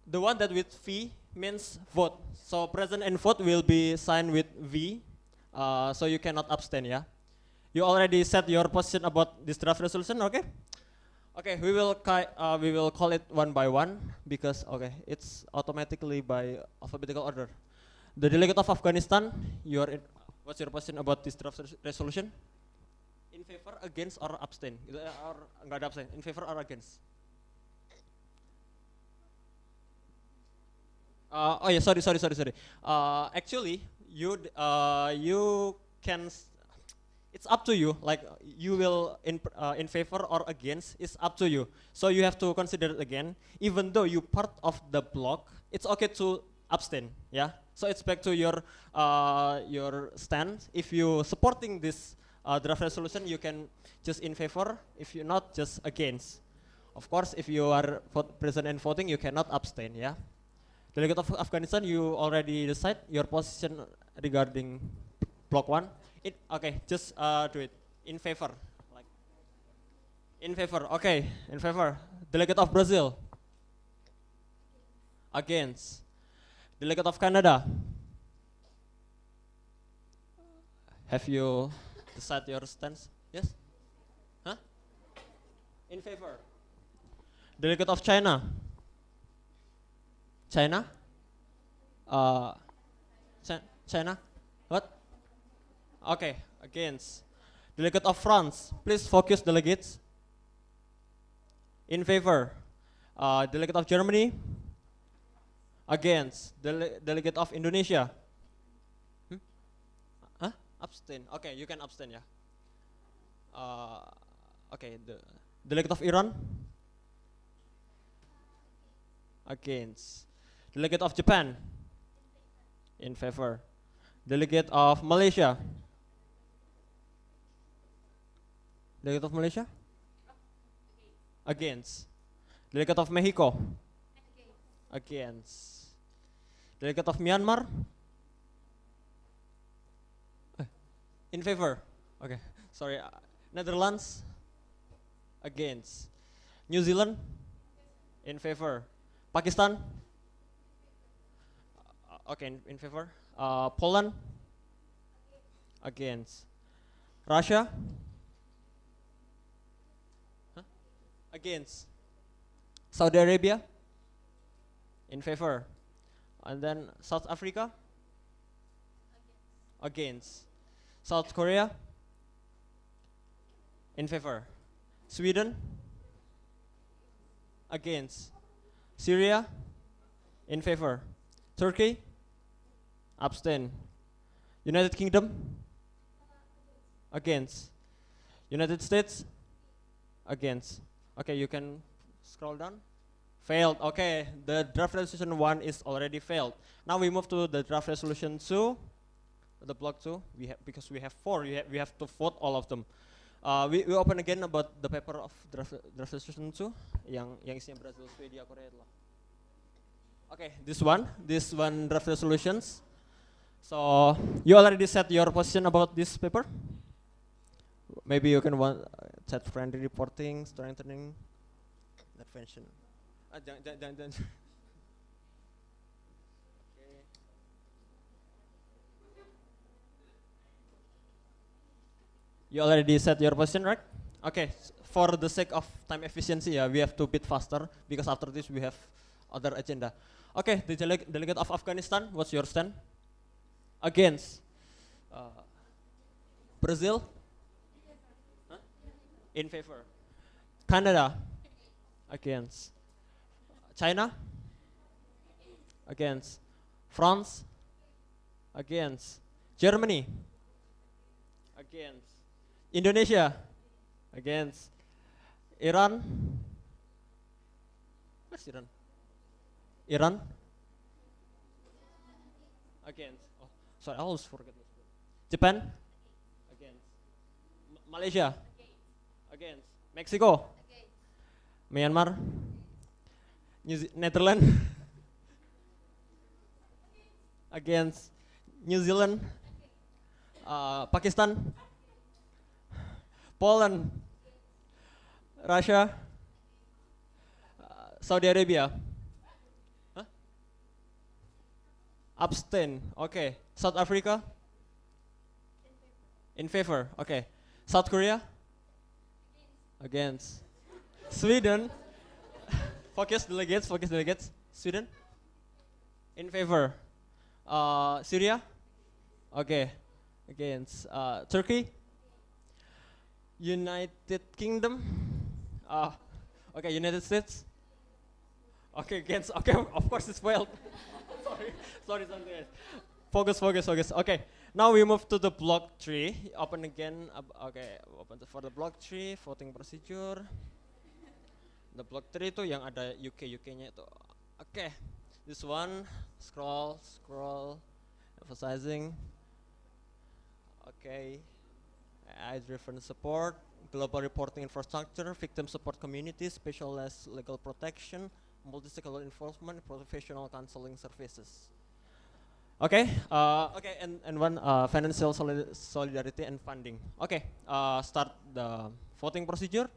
the one that with V means vote. So present and vote will be signed with V. So you cannot abstain. Yeah, you already set your position about this draft resolution. Okay. Okay, we will call it one by one because it's automatically by alphabetical order. The delegate of Afghanistan, what's your position about this draft resolution? In favor, against, or abstain? Or enggak ada abstain? In favor or against? Oh yeah, sorry. Actually, you can. It's up to you. Like you will in favor or against. It's up to you. So you have to consider it again. Even though you part of the block, it's okay to abstain. Yeah. So it's back to your stand. If you supporting this draft resolution, you can just in favor. If you're not, just against. Of course, if you are present and voting, you cannot abstain. Yeah. Delegate of Afghanistan, you already decide your position regarding block 1. Okay, just do it in favor, like in favor. Okay, in favor. Delegate of Brazil. Against. Delegate of Canada. Have you decided your stance? Yes. Huh? In favor. Delegate of China. China. China. What? Okay, against. Delegate of France, please focus, delegates. In favor. Delegate of Germany. Against. Delegate of Indonesia. Abstain. Okay, you can abstain, yeah. Okay, the delegate of Iran. Against. Delegate of Japan. In favor. Delegate of Malaysia. Delegate of Malaysia? Against. Delegate of Mexico? Against. Delegate of Myanmar? In favor? Okay, sorry. Netherlands? Against. New Zealand? In favor. Pakistan? Okay, in favor. Poland? Against. Russia? Against. Saudi Arabia? In favor. And then South Africa? Against. South Korea? In favor. Sweden? Against. Syria? In favor. Turkey? Abstain. United Kingdom? Against. United States? Against. Okay, you can scroll down. Failed. Okay, the draft resolution 1 is already failed. Now we move to the draft resolution 2. The block 2. Because we have 4. We have to vote all of them. We open again about the paper of draft resolution 2 yang isinya Brazil, Swedia, Korea itu. Okay, this one draft resolutions. So you already set your position about this paper. Maybe you can set friendly reporting, strengthening, intervention. Jangan. You already set your position, right? Okay, for the sake of time efficiency, we have to bit faster because after this we have other agenda. Okay, the delegate of Afghanistan, what's your stand? Against. Brazil? Huh? In favor. Canada? Against. China? Against. France? Against. Germany? Against. Indonesia? Against. Iran? Where's Iran? Iran? Against. Oh, sorry, I always forget. Japan? Against. Malaysia? Against. Mexico? Against. Myanmar? Netherlands? Against. New Zealand? Pakistan? Poland? Russia? Saudi Arabia? Huh? Abstain. Okay. South Africa? In favor. Okay. South Korea? Against. Sweden? Focus delegates. Sweden? In favor. Syria? Okay. Against. Turkey? United Kingdom? Okay, United States? Okay, against. Okay, of course it's failed. Sorry, something else. Focus. Okay, now we move to the block 3. Open again. Okay, open for the block 3 voting procedure. The block 3 itu yang ada UK-nya itu. Okay, this one. Scroll. Emphasizing. Okay. AI-driven support, global reporting infrastructure, victim support community, specialized legal protection, multi-stakeholder enforcement, professional counseling services. Okay, and one financial solidarity and funding. Okay, start the voting procedure.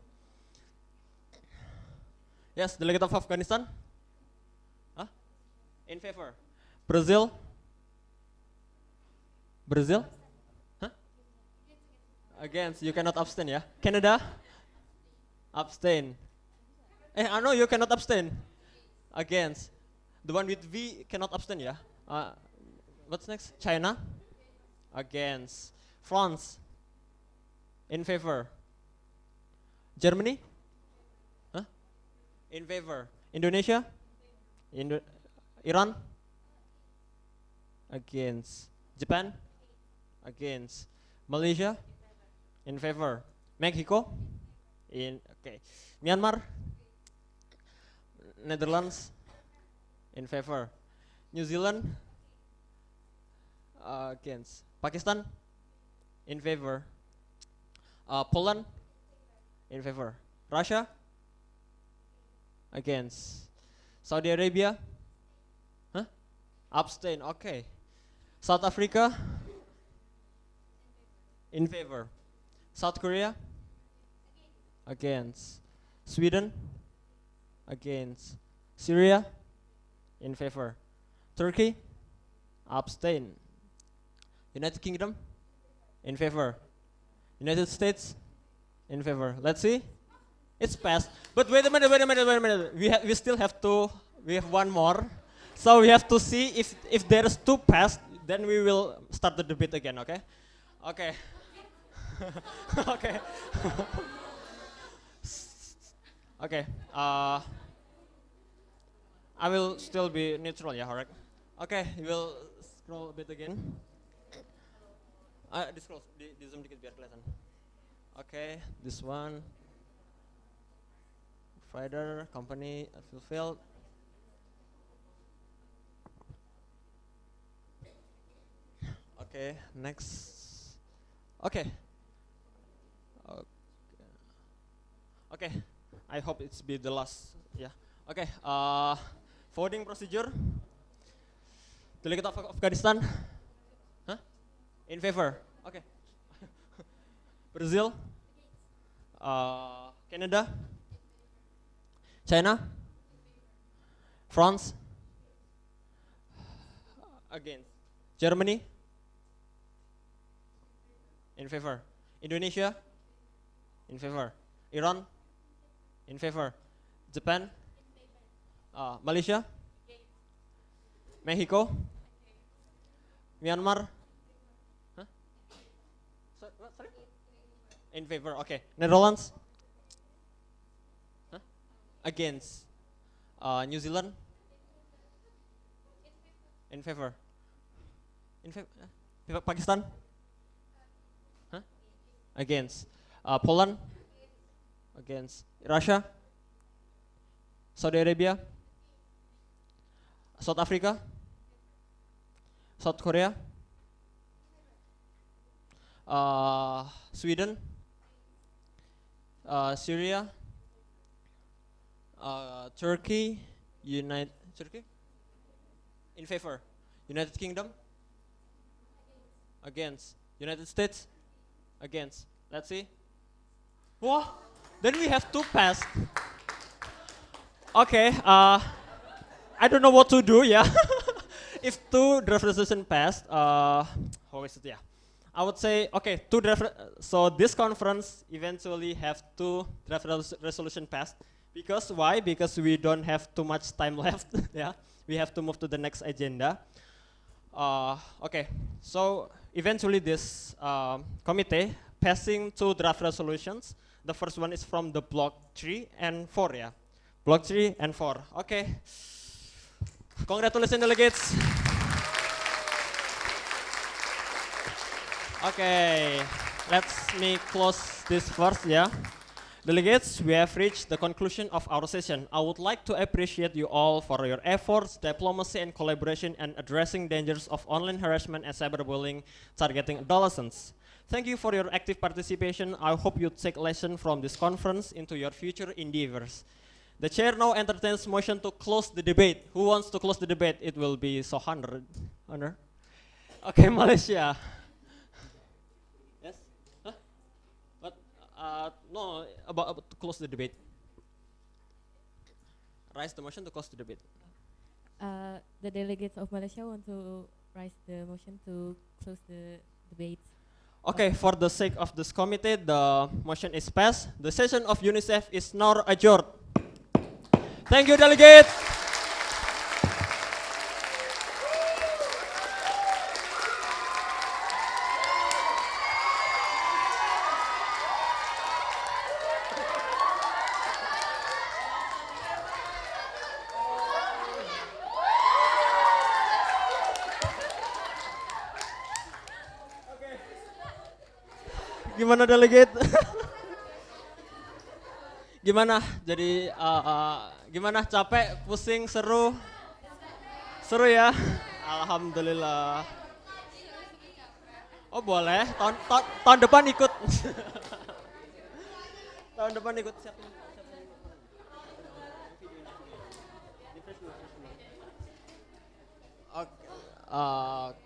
Yes, delegate of Afghanistan. In favor. Brazil. Against, you cannot abstain, yeah. Canada? Abstain. I know you cannot abstain. Against. The one with V cannot abstain, yeah. What's next? China? Against. France? In favor. Germany? Huh? In favor. Indonesia? Iran? Against. Japan? Against. Malaysia? In favor. Mexico? Okay. Myanmar? Netherlands? In favor. New Zealand? Against. Pakistan? In favor. Poland? In favor. Russia? Against. Saudi Arabia? Huh? Abstain. Okay. South Africa? In favor. South Korea? Against. Sweden? Against. Syria? In favor. Turkey? Abstain. United Kingdom? In favor. United States? In favor. Let's see. It's passed. But wait a minute. We still have one more. So we have to see if there is two passed, then we will start the debate again. Okay. Okay. Okay. Okay. I will still be neutral, yeah, alright. Okay, we'll scroll a bit again. Di scroll, di zoom dikit biar kelihatan. Okay, this one. Provider, company, fulfilled. Okay, next. Okay. Okay, I hope it's be the last. Yeah. Okay. Voting procedure. Delegate of Afghanistan. Huh? In favor. Okay. Brazil. Canada. China. France. Against. Germany. In favor. Indonesia. In favor. Iran. In favor. Japan. Malaysia. Mexico. Myanmar. Huh? Sorry? In favor. Okay. Netherlands. Huh? Against. New Zealand. In favor. In favor. Pakistan. Huh? Against. Poland. Against. Russia. Saudi Arabia. South Africa. South Korea. Sweden. Syria. Turkey. Turkey. In favor. United Kingdom. Against. United States. Against. Let's see. Wow. Then we have two passed. Okay. I don't know what to do. Yeah. If two draft resolution passed, how is it? Yeah. I would say okay. So this conference eventually have two draft resolution passed. Because why? Because we don't have too much time left. Yeah. We have to move to the next agenda. Okay. So eventually this committee passing two draft resolutions. The first one is from the block 3 and 4, yeah. Block 3 and 4. Okay. Congratulations, delegates. Okay. Let me close this first, yeah. Delegates, we have reached the conclusion of our session. I would like to appreciate you all for your efforts, diplomacy, and collaboration in addressing dangers of online harassment and cyberbullying targeting adolescents. Thank you for your active participation. I hope you take lesson from this conference into your future endeavors. The chair now entertains motion to close the debate. Who wants to close the debate? It will be so honor. Okay, Malaysia. Yes? Huh? But no, about to close the debate. Raise the motion to close the debate. The delegates of Malaysia want to raise the motion to close the debate. Okay, for the sake of this committee, the motion is passed. The session of UNICEF is now adjourned. Thank you, delegates. Gimana delegate? Gimana? Jadi gimana? Capek, pusing, seru? Seru ya? Alhamdulillah. Oh boleh, tahun depan ikut. Tahun depan ikut siapa?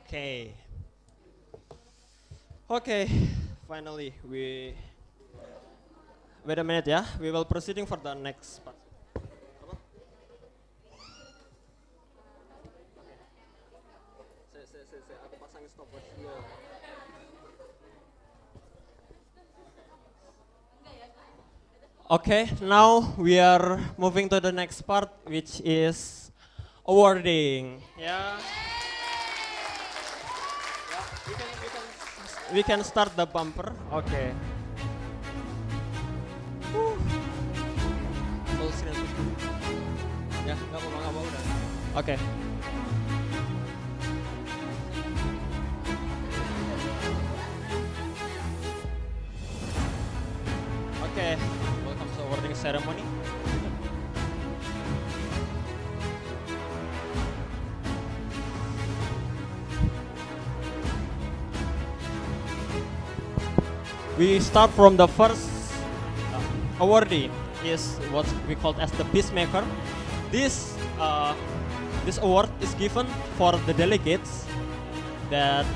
Okay. Okay. Finally, wait a minute, yeah. We will proceeding for the next part. Aku pasangin stopwatch dulu. Okay, now we are moving to the next part, which is awarding. Yeah. We can start the bumper. Okay. Full screen. Ya, nggak apa-apa udah. Oke. Oke, welcome to awarding ceremony. We start from the first awardee is what we call as the peacemaker. This award is given for the delegates that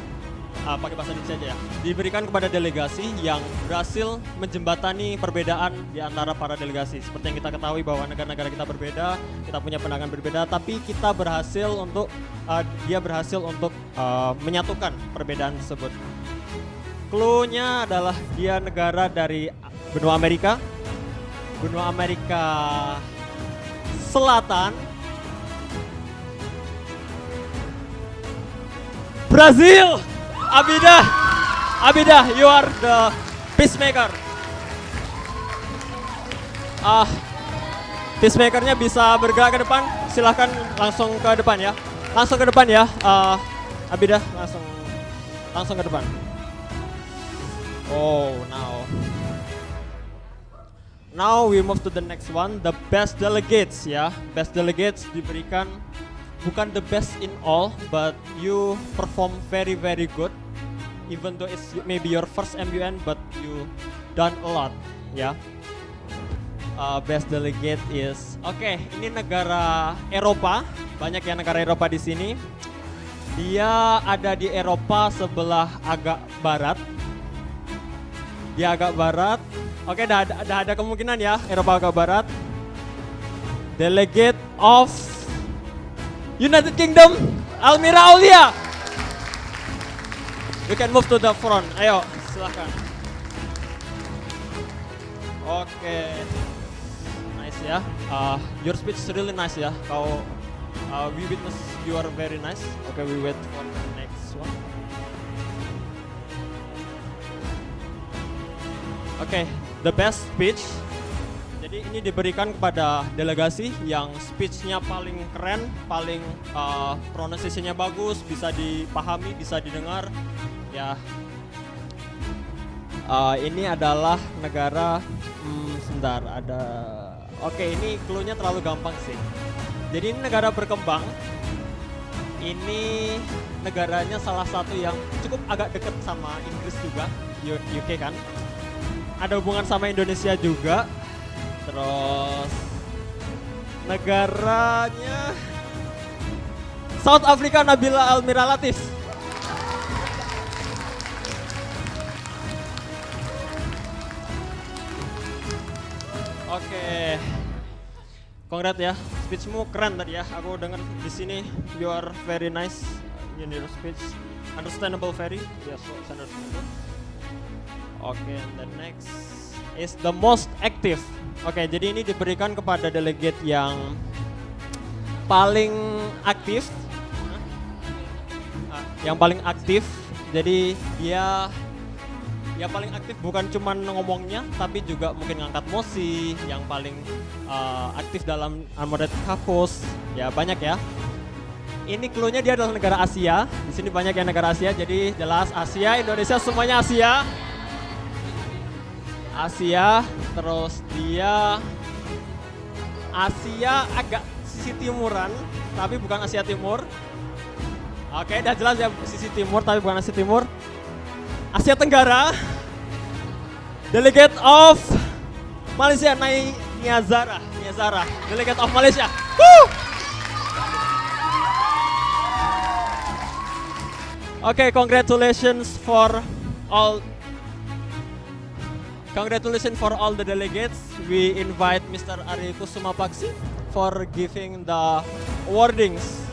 pakai bahasa Indonesia aja ya. Diberikan kepada delegasi yang berhasil menjembatani perbedaan di antara para delegasi. Seperti yang kita ketahui bahwa negara-negara kita berbeda, kita punya pandangan berbeda, tapi kita berhasil untuk dia berhasil untuk menyatukan perbedaan tersebut. Clue-nya adalah dia negara dari benua Amerika Selatan, Brazil. Abida, you are the peacemaker. Peacemakernya bisa bergerak ke depan. Silahkan langsung ke depan ya. Abida langsung ke depan. Oh, now we move to the next one, the best delegates ya. Best delegates diberikan bukan the best in all, but you perform very very good. Even though it's maybe your first MUN, but you done a lot ya. Best delegate is ini negara Eropa, banyak ya negara Eropa di sini. Dia ada di Eropa sebelah agak barat. Dia agak barat. Oke, dah ada kemungkinan ya, Eropa agak barat. Delegate of United Kingdom, Almira Aulia. You can move to the front. Ayo, silakan. Oke. Nice ya. Your speech is really nice ya. We witness you are very nice. Okay, we wait for the next one. Oke, the best speech. Jadi ini diberikan kepada delegasi yang speech-nya paling keren, paling pronunciation-nya bagus, bisa dipahami, bisa didengar. Ya, ini adalah negara. Sebentar, ada. Oke, ini clue-nya terlalu gampang sih. Jadi ini negara berkembang. Ini negaranya salah satu yang cukup agak dekat sama Inggris juga, UK kan. Ada hubungan sama Indonesia juga. Terus negaranya South Africa, Nabila Almira Latif. Oke. Congrats ya. Speechmu keren tadi ya. Aku dengar di sini you are very nice in your speech. Understandable very. Yes, understandable. Oke, and the next is the most active. Oke, jadi ini diberikan kepada delegate yang paling aktif. Yang paling aktif. Jadi dia paling aktif bukan cuma ngomongnya, tapi juga mungkin ngangkat mosi, yang paling aktif dalam Armored Caucus. Ya, banyak ya. Ini clue-nya dia adalah negara Asia. Di sini banyak yang negara Asia, jadi jelas Asia, Indonesia semuanya Asia. Terus dia Asia agak sisi timuran, tapi bukan Asia Timur. Oke, udah jelas ya, sisi timur tapi bukan Asia Timur. Asia Tenggara. Delegate of Malaysia, Niazara, Delegate of Malaysia. Woo! Oke, congratulations for all the delegates. We invite Mr. Ari Kusuma Paksi for giving the awardings.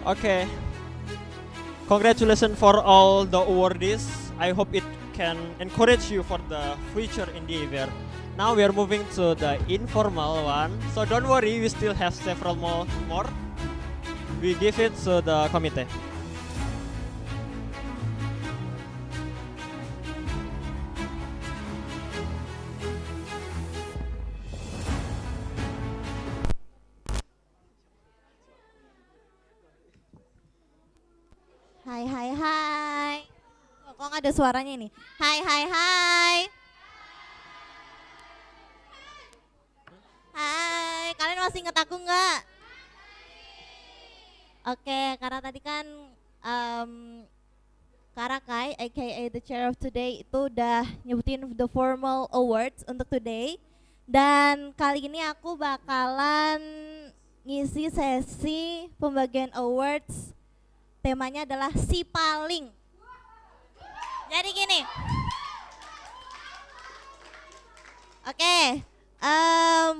Okay. Congratulations for all the awardees. I hope it can encourage you for the future endeavor. Now we are moving to the informal one. So don't worry, we still have several more. We give it to the committee. Hai hai hai. Oh, kok nggak ada suaranya ini? Hai hai hai. Hai, kalian masih ingat aku nggak? Oke, karena tadi kan Karakai, aka the chair of today, itu udah nyebutin the formal awards untuk today. Dan kali ini aku bakalan ngisi sesi pembagian awards. Temanya adalah si paling. Jadi gini. Oke,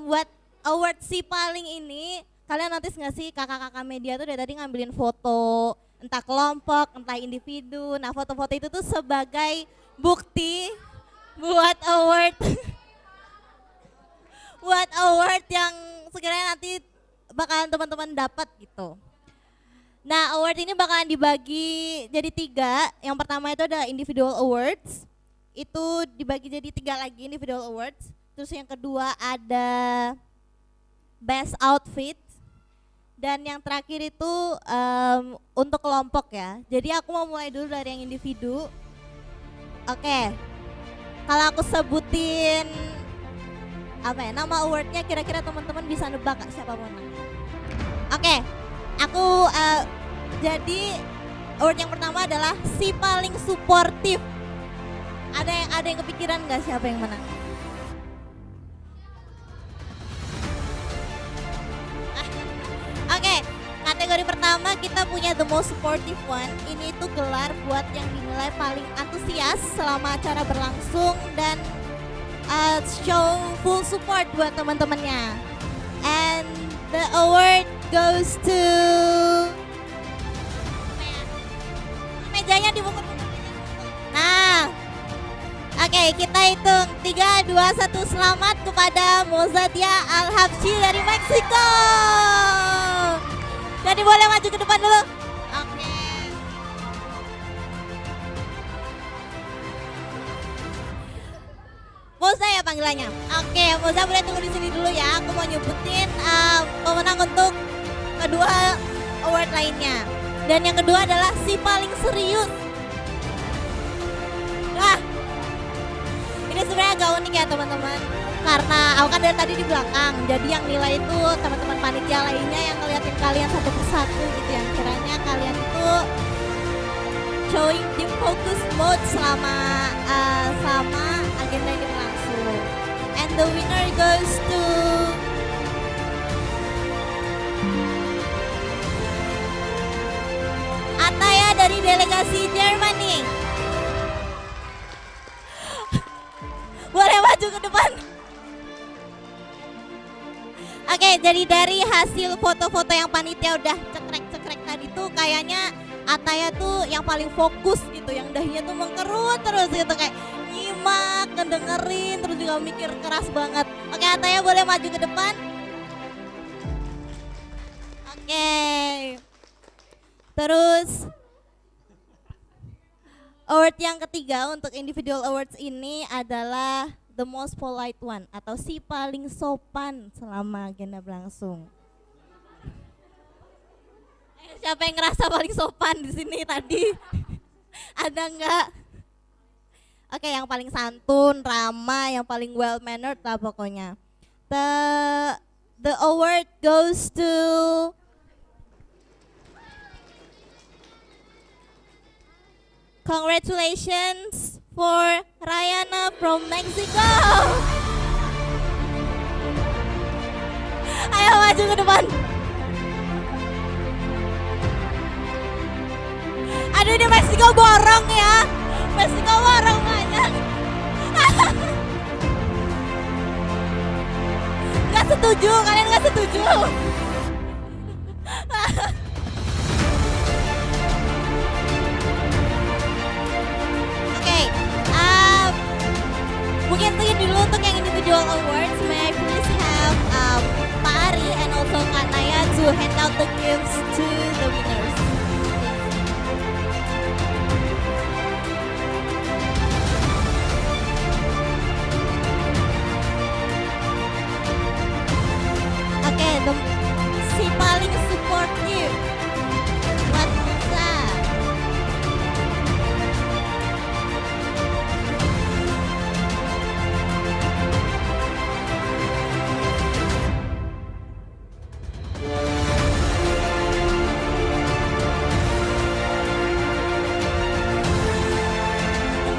buat award si paling ini, kalian notice nggak sih kakak-kakak media tuh dari tadi ngambilin foto, entah kelompok, entah individu. Nah, foto-foto itu tuh sebagai bukti buat award, buat award yang sekiranya nanti bakalan teman-teman dapat gitu. Nah, award ini bakalan dibagi jadi 3. Yang pertama itu ada individual awards. Itu dibagi jadi 3 lagi individual awards. Terus yang kedua ada best outfit. Dan yang terakhir itu untuk kelompok ya. Jadi aku mau mulai dulu dari yang individu. Oke. Kalau aku sebutin nama awardnya, kira-kira teman-teman bisa nebak siapa menang. Oke. Aku jadi award yang pertama adalah si paling suportif. Ada yang kepikiran nggak siapa yang menang? Oke, kategori pertama kita punya the most supportive one. Ini tuh gelar buat yang dinilai paling antusias selama acara berlangsung dan show full support buat teman-temannya. And the award goes to mejanya dibuka. Nah, oke, kita hitung 3, 2, 1. Selamat kepada Mozadia Al-Habsyi dari Meksiko. Jadi boleh maju ke depan dulu. Oke. Moza ya panggilannya. Oke, Moza boleh tunggu di sini dulu ya. Aku mau nyebutin pemenang untuk kedua award lainnya. Dan yang kedua adalah si paling serius. Nah, ini sebenarnya agak unik ya teman-teman. Karena aku kan dari tadi di belakang. Jadi yang nilai itu teman-teman panitia lainnya yang ngeliatin kalian satu persatu gitu. Yang kiranya kalian itu showing deep focus mode selama agenda ini berlangsung. And the winner goes to Ataya dari delegasi Germany. Boleh maju ke depan. Oke, jadi dari hasil foto-foto yang panitia udah cekrek-cekrek tadi tuh kayaknya Ataya tuh yang paling fokus gitu, yang dahinya tuh mengkerut terus gitu, kayak nyimak, ngedengerin, terus juga mikir keras banget. Oke, Ataya boleh maju ke depan. Oke. Terus award yang ketiga untuk individual awards ini adalah the most polite one atau si paling sopan selama agenda berlangsung. Siapa yang ngerasa paling sopan di sini tadi? Ada nggak? Oke, yang paling santun, ramah, yang paling well mannered lah pokoknya. The award goes to congratulations for Rayana from Mexico. Ayo maju ke depan. Aduh, di Meksiko borong ya. Meksiko borong banyak. Gak setuju, kalian gak setuju. hand out the gifts to the winners. Oke, si paling supportive buat Nusa.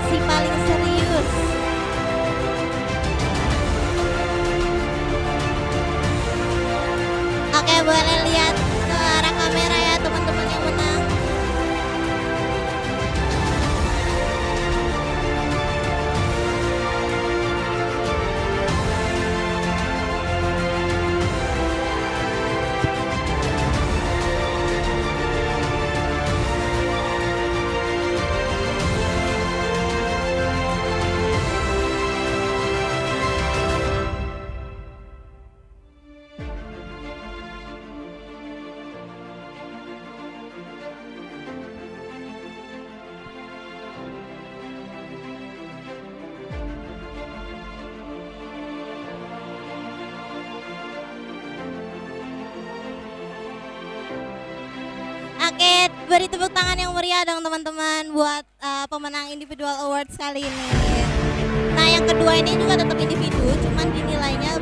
Si paling serius. Oke, boleh lihat ke arah kamera ya teman-teman yang menang. Oke, beri tepuk tangan yang meriah dong teman-teman buat pemenang individual awards kali ini. Nah, yang kedua ini juga tetap individu, cuman dinilainya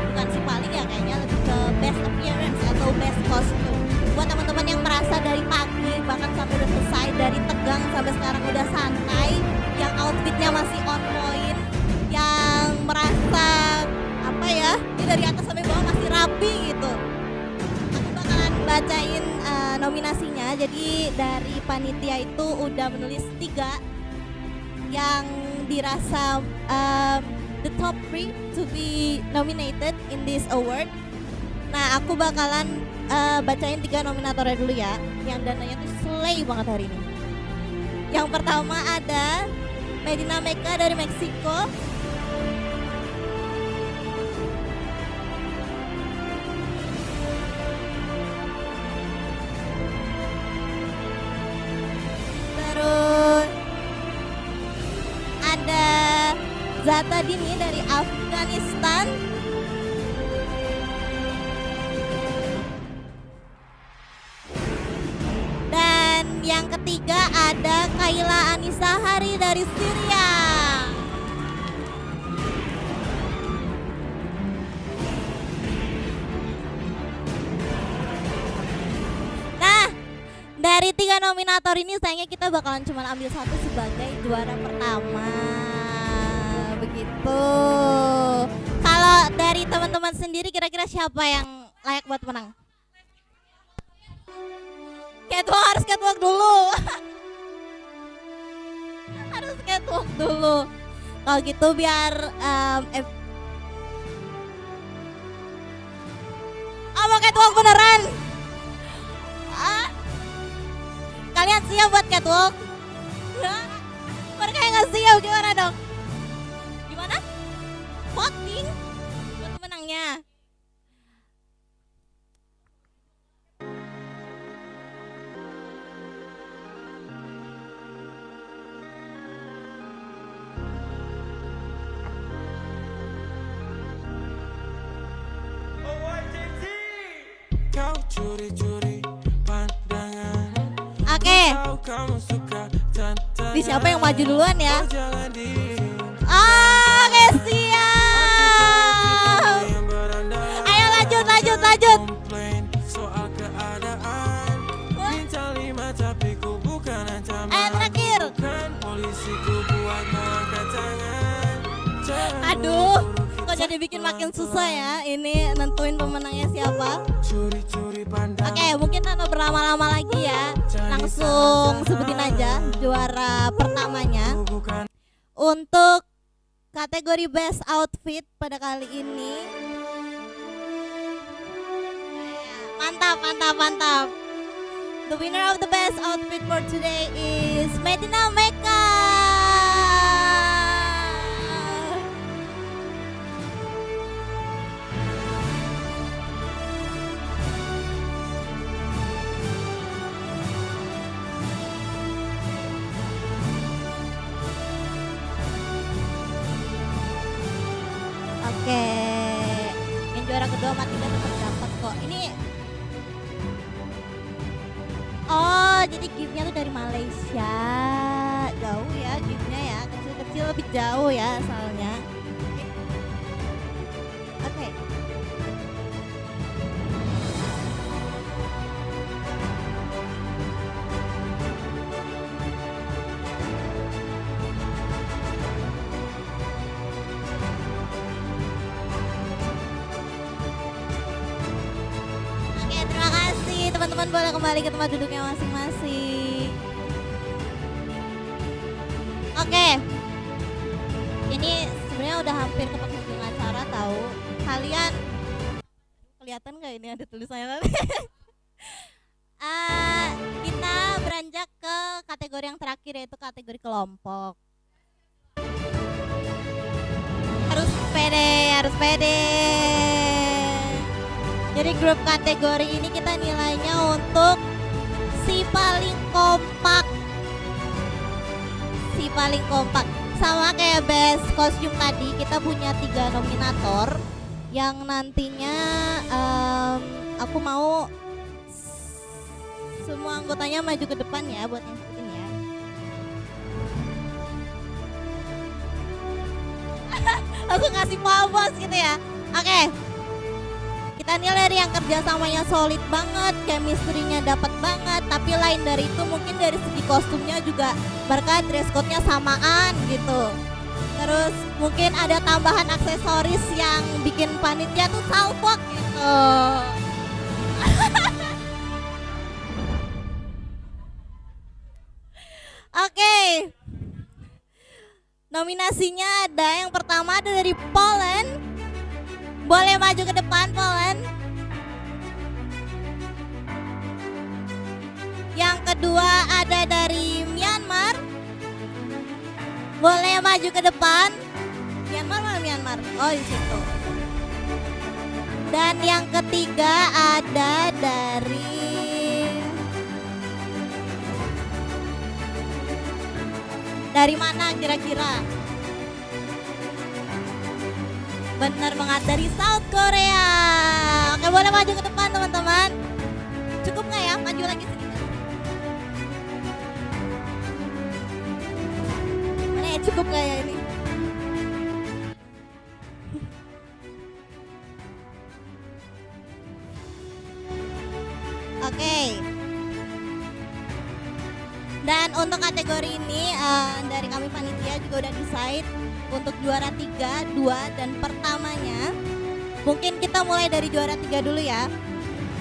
bukan si paling ya, kayaknya lebih ke best appearance atau best costume. Buat teman-teman yang merasa dari pagi bahkan sampai udah selesai, dari tegang sampai sekarang udah santai, yang outfitnya masih on point, yang merasa apa ya, ini dari atas sampai bawah masih rapi gitu. Bacain nominasinya. Jadi dari panitia itu udah menulis 3 yang dirasa the top 3 to be nominated in this award. Nah, aku bakalan bacain 3 nominatornya dulu ya, yang dananya tuh slay banget hari ini. Yang pertama ada Medina Meka dari Meksiko. Terus ada Zata Dini dari Afghanistan. Dan yang ketiga ada Kaila Anissa Hari dari Syria. Dari 3 nominator ini sayangnya kita bakalan cuma ambil satu sebagai juara pertama. Begitu. Kalau dari teman-teman sendiri kira-kira siapa yang layak buat menang? Catwalk, harus catwalk dulu. Harus catwalk dulu. Kalau gitu biar mau catwalk beneran? Kalian siap buat catwalk? Mereka yang gak siap gimana dong? Gimana? Voting buat pemenangnya. Kau curi-curi pandangan. Oke. Di siapa yang maju duluan ya? Oke, siap. Ayo lanjut. Ayo terakhir. Aduh, kok jadi bikin makin susah ya ini nentuin pemenangnya siapa. Oke, mungkin tanpa berlama-lama lagi ya, langsung sebutin aja juara pertamanya. Untuk kategori best outfit pada kali ini, mantap. The winner of the best outfit for today is Medina Meka. 2 sama 3 tetap dapat kok. Ini oh, jadi gift-nya tuh dari Malaysia. Jauh ya gift-nya ya, kecil-kecil lebih jauh ya asalnya. Oke. Oke, terima kasih teman-teman, boleh kembali ke tempat duduknya masing-masing. Oke, ini sebenarnya udah hampir ke penghujung acara tahu. Kalian kelihatan nggak ini ada tulisannya nanti? Kita beranjak ke kategori yang terakhir yaitu kategori kelompok. Harus pede, harus pede. Jadi grup kategori ini kita nilainya untuk si paling kompak. Si paling kompak. Sama kayak best kostum tadi, kita punya 3 nominator yang nantinya aku mau semua anggotanya maju ke depan ya buat nyebutin ya. Langsung ngasih bos gitu ya. Oke. Kita nilai dari yang kerjasamanya solid banget, chemistry-nya dapat banget, tapi lain dari itu mungkin dari segi kostumnya juga berkat dress code-nya samaan gitu. Terus mungkin ada tambahan aksesoris yang bikin panitia tuh salpok gitu. Oke. Nominasinya ada, yang pertama ada dari Poland. Boleh maju ke depan, Poland. Yang kedua ada dari Myanmar. Boleh maju ke depan. Myanmar mana Myanmar? Oh, di situ. Dan yang ketiga ada dari mana kira-kira? Benar banget, dari South Korea. Oke, boleh maju ke depan teman-teman. Cukup nggak ya? Maju lagi sedikit. Mana ya, cukup nggak ya ini? Oke. Dan untuk kategori ini dari kami panitia juga udah decide untuk juara 3, 2, dan pertamanya. Mungkin kita mulai dari juara 3 dulu ya.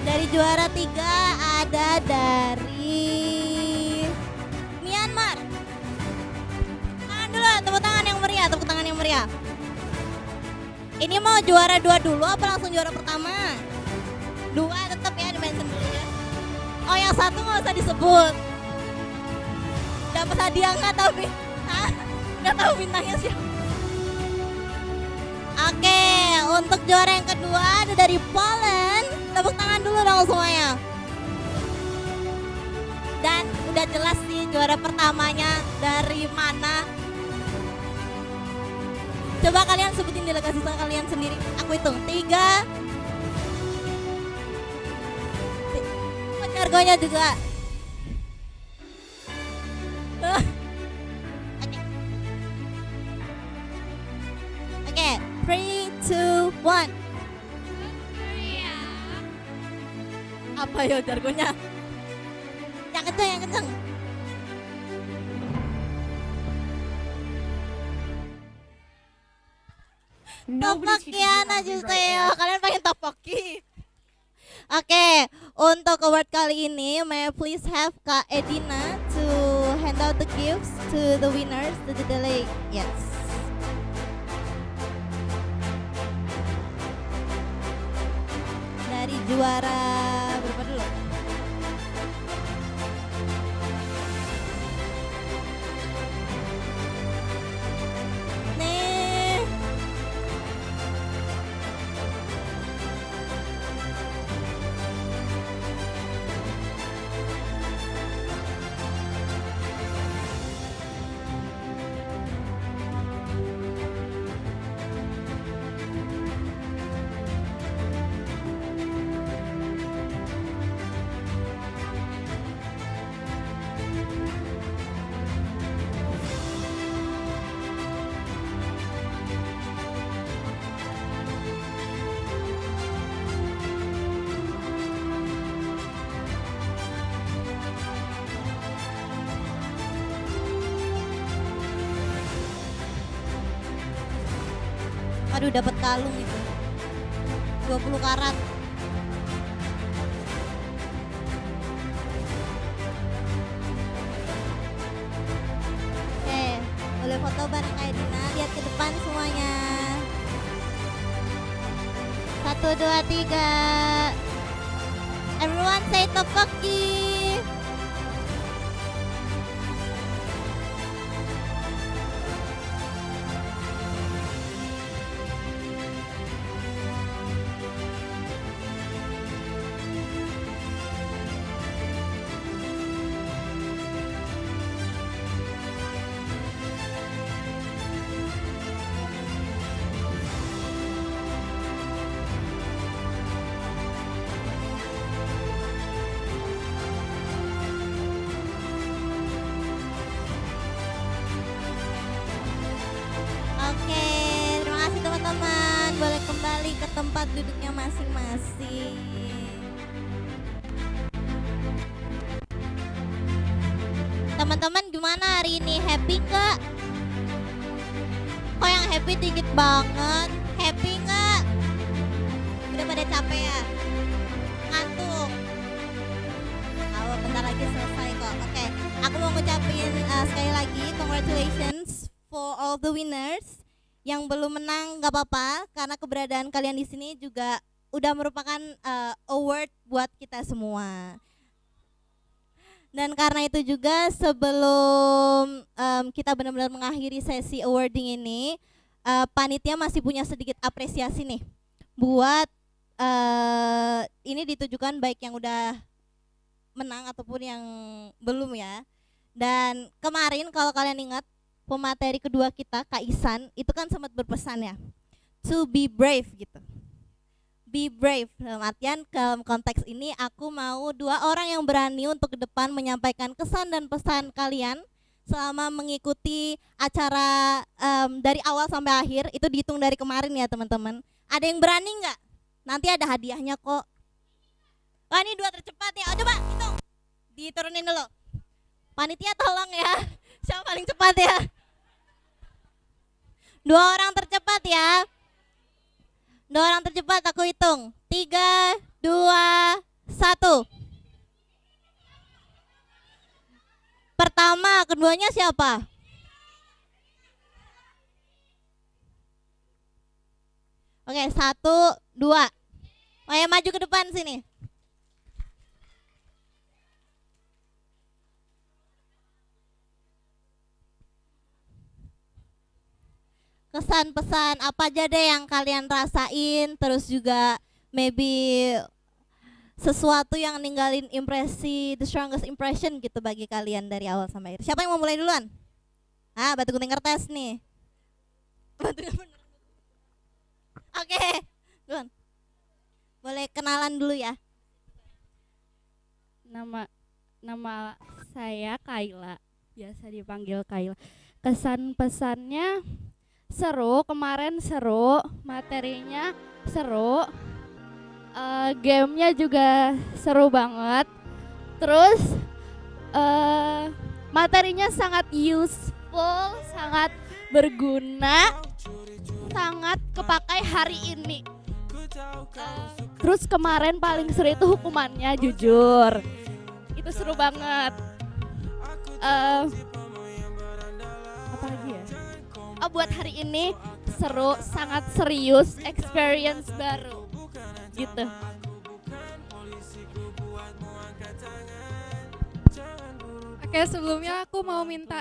Dari juara 3 ada dari Myanmar. Tangan dulu, tepuk tangan yang meriah, tepuk tangan yang meriah. Ini mau juara 2 dulu apa langsung juara pertama? 2 tetap ya, di-mention dulu ya. Oh, yang satu nggak usah disebut. Dapat hadiah nggak tapi? Nggak tahu bintangnya siapa. Oke, untuk juara yang kedua ada dari Poland. Tepuk tangan dulu dong semuanya. Dan udah jelas sih juara pertamanya dari mana. Coba kalian sebutin delegasi kalian sendiri. Aku hitung 3. Jargonya juga. Oke, 3, 2, 1. Apa ya jargonnya? Yang kenceng, yang kenceng. Topokiana Juseo, kalian pengen topoki? Oke, untuk award kali ini, may I please have Kak Edina to hand out the gifts to the winners, to the delegate. Yes. Dari juara berapa dulu? Nih. Aduh, dapat kalung itu. 20 karat. Oke, boleh foto bareng Kak Dina. Lihat ke depan semuanya. 1, 2, 3. Everyone say tteokbokki. Oke, terima kasih teman-teman. Boleh kembali ke tempat duduknya masing-masing. Teman-teman gimana hari ini? Happy nggak? Kok yang happy dikit banget? Happy nggak? Udah pada capek ya? Ngantuk? Oh, bentar lagi selesai kok. Oke, aku mau ngucapin sekali lagi congratulations for all the winners. Yang belum menang gak apa-apa, karena keberadaan kalian di sini juga udah merupakan award buat kita semua. Dan karena itu juga sebelum kita benar-benar mengakhiri sesi awarding ini, panitia masih punya sedikit apresiasi nih buat ini ditujukan baik yang udah menang ataupun yang belum ya. Dan kemarin kalau kalian ingat, pemateri kedua kita, Kak Isan, itu kan sempat berpesan ya, to be brave gitu. Be brave, dalam artian dalam konteks ini aku mau 2 orang yang berani untuk ke depan menyampaikan kesan dan pesan kalian selama mengikuti acara dari awal sampai akhir. Itu dihitung dari kemarin ya teman-teman. Ada yang berani nggak? Nanti ada hadiahnya kok. Wah, ini 2 tercepat ya. Oh, coba hitung, diturunin dulu. Panitia tolong ya, siapa paling cepat ya? 2 orang tercepat ya. 2 orang tercepat aku hitung. 3, 2, 1. Pertama, keduanya siapa? Oke, 1, 2. Ayo maju ke depan sini. Kesan pesan apa aja deh yang kalian rasain, terus juga maybe sesuatu yang ninggalin impresi, the strongest impression gitu bagi kalian dari awal sampai akhir. Siapa yang mau mulai duluan? Batu gunting kertas nih. Oke, duluan. Boleh kenalan dulu ya. Nama saya Kaila, biasa dipanggil Kaila. Kesan pesannya seru, kemarin seru, materinya seru, gamenya juga seru banget. Terus materinya sangat useful, sangat berguna, sangat kepakai hari ini. Terus kemarin paling seru itu hukumannya, jujur itu seru banget. Apa lagi ya? Buat hari ini seru, sangat serius, experience baru gitu. Oke, sebelumnya aku mau minta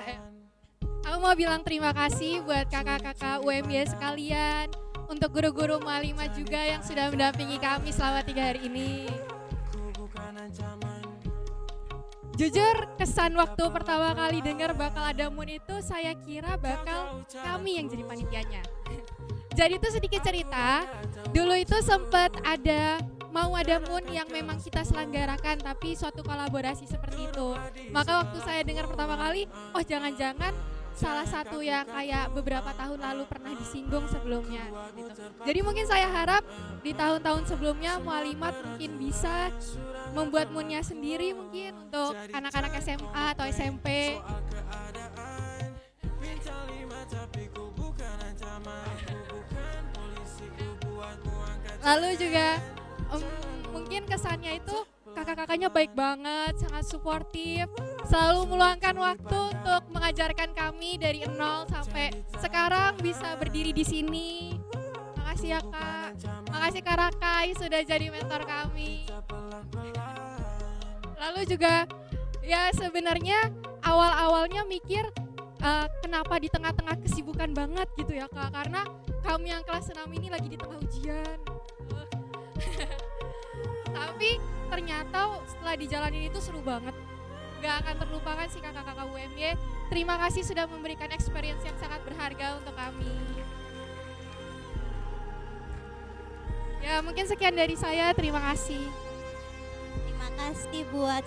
aku mau bilang terima kasih buat kakak-kakak UMY sekalian, untuk guru-guru Muallimaat juga yang sudah mendampingi kami selama 3 hari ini. Jujur, kesan waktu pertama kali dengar bakal ada MUN itu, saya kira bakal kami yang jadi panitianya. Jadi itu sedikit cerita, dulu itu sempat mau ada MUN yang memang kita selenggarakan, tapi suatu kolaborasi seperti itu. Maka waktu saya dengar pertama kali, oh jangan-jangan salah satu yang kayak beberapa tahun lalu pernah disinggung sebelumnya gitu. Jadi mungkin saya harap di tahun-tahun sebelumnya Muallimaat mungkin bisa membuat MUN-nya sendiri, mungkin untuk anak-anak SMA atau SMP. Lalu juga mungkin kesannya itu kakak-kakaknya baik banget, sangat suportif, selalu meluangkan waktu untuk mengajarkan kami dari nol sampai sekarang bisa berdiri di sini. Makasih ya Kak, makasih Kak Rakai sudah jadi mentor kami. Lalu juga ya sebenarnya awal-awalnya mikir kenapa di tengah-tengah kesibukan banget gitu ya Kak, karena kami yang kelas 6 ini lagi di tengah ujian. Tapi ternyata setelah dijalanin itu seru banget. Gak akan terlupakan sih kakak-kakak UMY. Terima kasih sudah memberikan experience yang sangat berharga untuk kami. Ya mungkin sekian dari saya, terima kasih. Terima kasih buat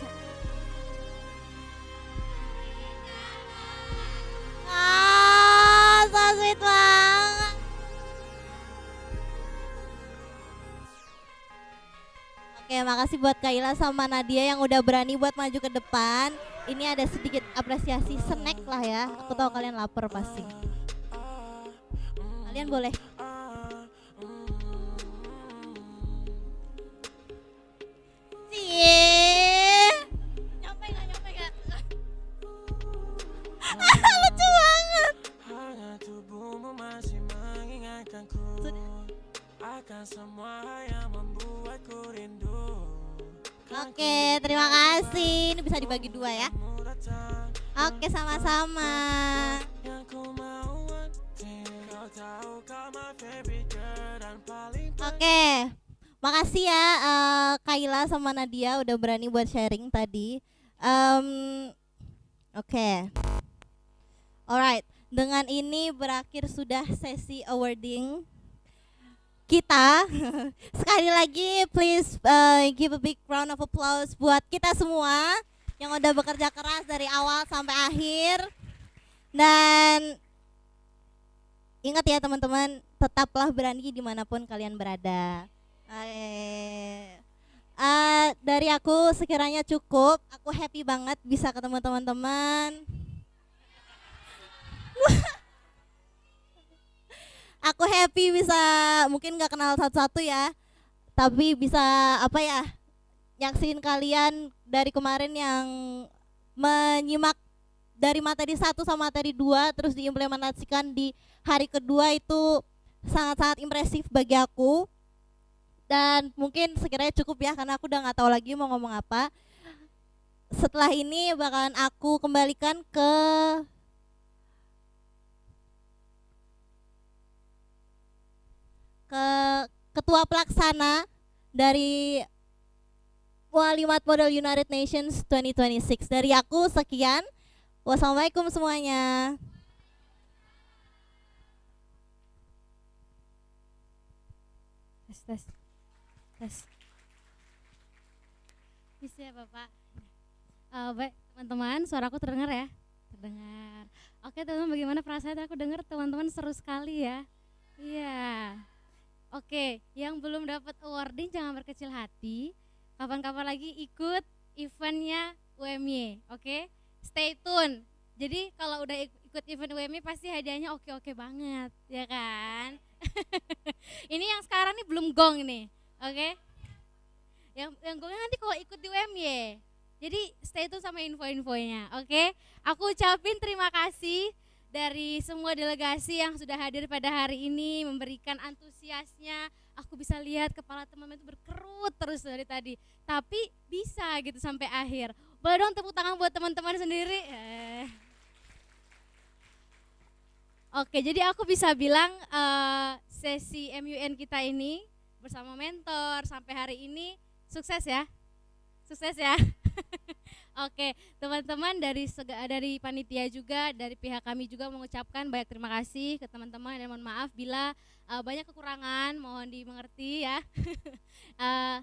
so sweet banget. Oke, makasih buat Kaila sama Nadia yang udah berani buat maju ke depan. Ini ada sedikit apresiasi snack lah ya. Aku tahu kalian lapar pasti. Kalian boleh. Nyampe gak? Lucu banget. Oke, terima kasih. Ini bisa dibagi dua ya. Oke, sama-sama. Oke, makasih ya Kaila sama Nadia udah berani buat sharing tadi. Oke. Alright, dengan ini berakhir sudah sesi awarding kita. Sekali lagi please give a big round of applause buat kita semua yang udah bekerja keras dari awal sampai akhir. Dan ingat ya teman-teman, tetaplah berani dimanapun kalian berada. Dari aku sekiranya cukup. Aku happy banget bisa ketemu teman-teman. Aku happy bisa, mungkin gak kenal satu-satu ya, tapi bisa apa ya, nyaksiin kalian dari kemarin yang menyimak dari materi 1 sama materi 2 terus diimplementasikan di hari kedua, itu sangat-sangat impresif bagi aku. Dan mungkin sekiranya cukup ya, karena aku udah gak tahu lagi mau ngomong apa. Setelah ini bakalan aku kembalikan ke ketua pelaksana dari Muallimaat Model United Nations 2026. Dari aku sekian. Wassalamualaikum semuanya. Tes. Bisa ya Bapak. Baik teman-teman, suaraku terdengar ya? Terdengar. Oke teman-teman, bagaimana perasaan aku dengar teman-teman seru sekali ya? Iya. Oke, yang belum dapat awarding jangan berkecil hati. Kapan-kapan lagi ikut eventnya UMY, oke? Stay tune. Jadi kalau udah ikut event UMY pasti hadiahnya oke-oke banget, ya kan? Ini yang sekarang nih belum gong nih, oke? Yang gongnya nanti kalau ikut di UMY. Jadi stay tune sama info-infonya, oke? Aku ucapin terima kasih dari semua delegasi yang sudah hadir pada hari ini, memberikan antusiasnya. Aku bisa lihat kepala teman-teman itu berkerut terus dari tadi, tapi bisa gitu sampai akhir. Boleh dong tepuk tangan buat teman-teman sendiri. Oke, jadi aku bisa bilang sesi MUN kita ini bersama mentor sampai hari ini sukses ya. Sukses ya. Oke, teman-teman dari panitia juga, dari pihak kami juga mengucapkan banyak terima kasih ke teman-teman dan mohon maaf bila banyak kekurangan, mohon dimengerti ya.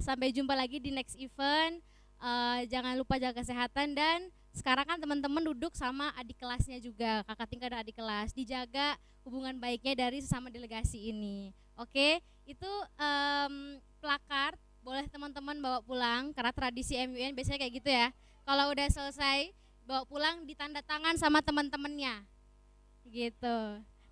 Sampai jumpa lagi di next event. Jangan lupa jaga kesehatan, dan sekarang kan teman-teman duduk sama adik kelasnya juga, kakak tingkat dan adik kelas, dijaga hubungan baiknya dari sesama delegasi ini. Oke, itu plakard boleh teman-teman bawa pulang karena tradisi MUN biasanya kayak gitu ya. Kalau udah selesai bawa pulang ditanda tangan sama teman-temannya, gitu,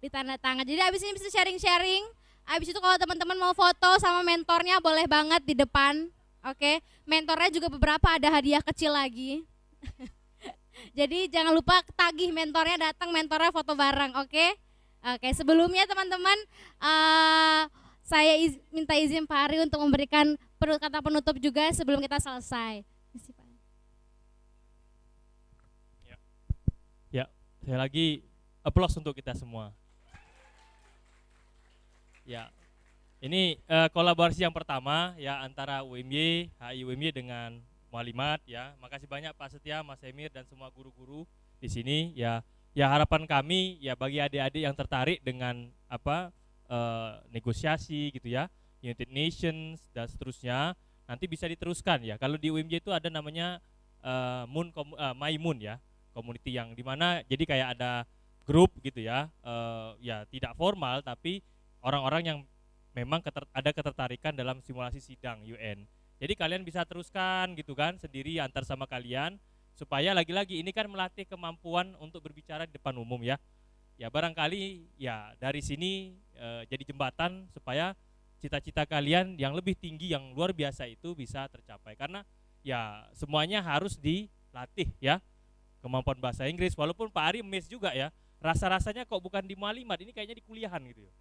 ditanda tangan. Jadi abis ini bisa sharing-sharing Abis itu kalau teman-teman mau foto sama mentornya boleh banget di depan. Oke, mentornya juga beberapa ada hadiah kecil lagi. Jadi jangan lupa tagih mentornya datang, mentornya foto bareng, oke? Oke, sebelumnya teman-teman saya minta izin Pak Ari untuk memberikan kata penutup juga sebelum kita selesai. Ya, saya lagi applause untuk kita semua. Ya, ini kolaborasi yang pertama ya antara UMY, HI UMY dengan Muallimaat ya. Makasih banyak Pak Setia, Mas Emir dan semua guru-guru di sini ya. Ya harapan kami ya bagi adik-adik yang tertarik dengan negosiasi gitu ya, United Nations dan seterusnya, nanti bisa diteruskan ya. Kalau di UMY itu ada namanya MMUN ya, community yang dimana jadi kayak ada grup gitu ya, ya tidak formal tapi orang-orang yang memang ada ketertarikan dalam simulasi sidang UN. Jadi kalian bisa teruskan gitu kan sendiri antar sama kalian supaya lagi-lagi ini kan melatih kemampuan untuk berbicara di depan umum ya. Ya barangkali ya dari sini jadi jembatan supaya cita-cita kalian yang lebih tinggi yang luar biasa itu bisa tercapai karena ya semuanya harus dilatih ya. Kemampuan bahasa Inggris walaupun Pak Ari miss juga ya. Rasa-rasanya kok bukan di Muallimaat, ini kayaknya di kuliahan gitu ya.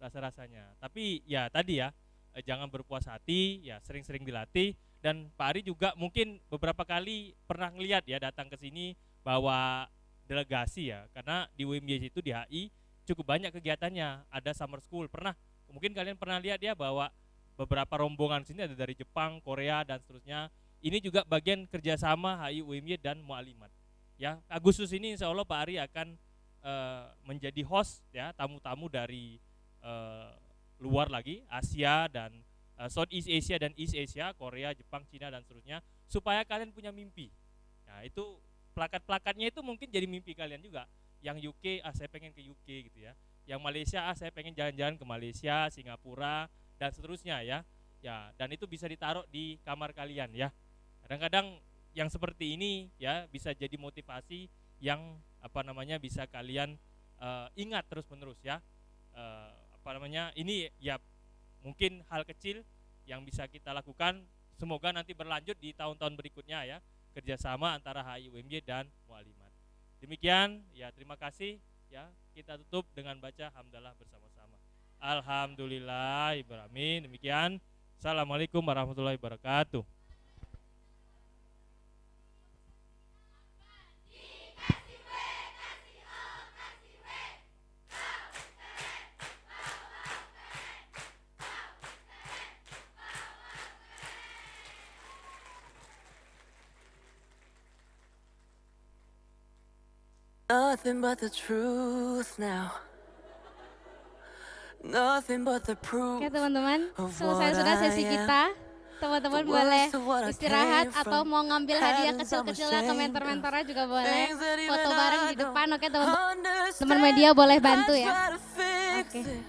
Rasa-rasanya. Tapi ya tadi ya jangan berpuas hati, ya sering-sering dilatih dan Pak Ari juga mungkin beberapa kali pernah ngelihat ya datang ke sini bawa delegasi ya karena di UMY itu di HI cukup banyak kegiatannya, ada summer school, mungkin kalian pernah lihat ya bahwa beberapa rombongan sini ada dari Jepang, Korea dan seterusnya. Ini juga bagian kerjasama HI UMY dan Muallimaat ya. Agustus ini insya Allah Pak Ari akan menjadi host ya tamu-tamu dari luar lagi, Asia dan Southeast Asia dan East Asia, Korea, Jepang, Cina dan seterusnya, supaya kalian punya mimpi. Nah itu plakat-plakatnya itu mungkin jadi mimpi kalian juga. Yang UK, saya pengen ke UK gitu ya. Yang Malaysia, saya pengen jalan-jalan ke Malaysia, Singapura dan seterusnya ya. Ya dan itu bisa ditaruh di kamar kalian ya. Kadang-kadang yang seperti ini ya bisa jadi motivasi yang bisa kalian ingat terus-menerus ya. Ini ya mungkin hal kecil yang bisa kita lakukan, semoga nanti berlanjut di tahun-tahun berikutnya ya, kerjasama antara HI UMY dan Muallimaat. Demikian ya, terima kasih ya, kita tutup dengan baca hamdalah bersama-sama. Alhamdulillahirrahmanirrahim. Demikian, assalamualaikum warahmatullahi wabarakatuh. Nothing but the truth now. Nothing but the proof. Oke teman-teman, selesai sudah sesi kita. Teman-teman boleh istirahat atau mau ngambil hadiah kecil-kecilnya ke mentor-mentornya juga boleh. Foto bareng di depan, oke teman-teman. Teman media boleh bantu ya. Oke.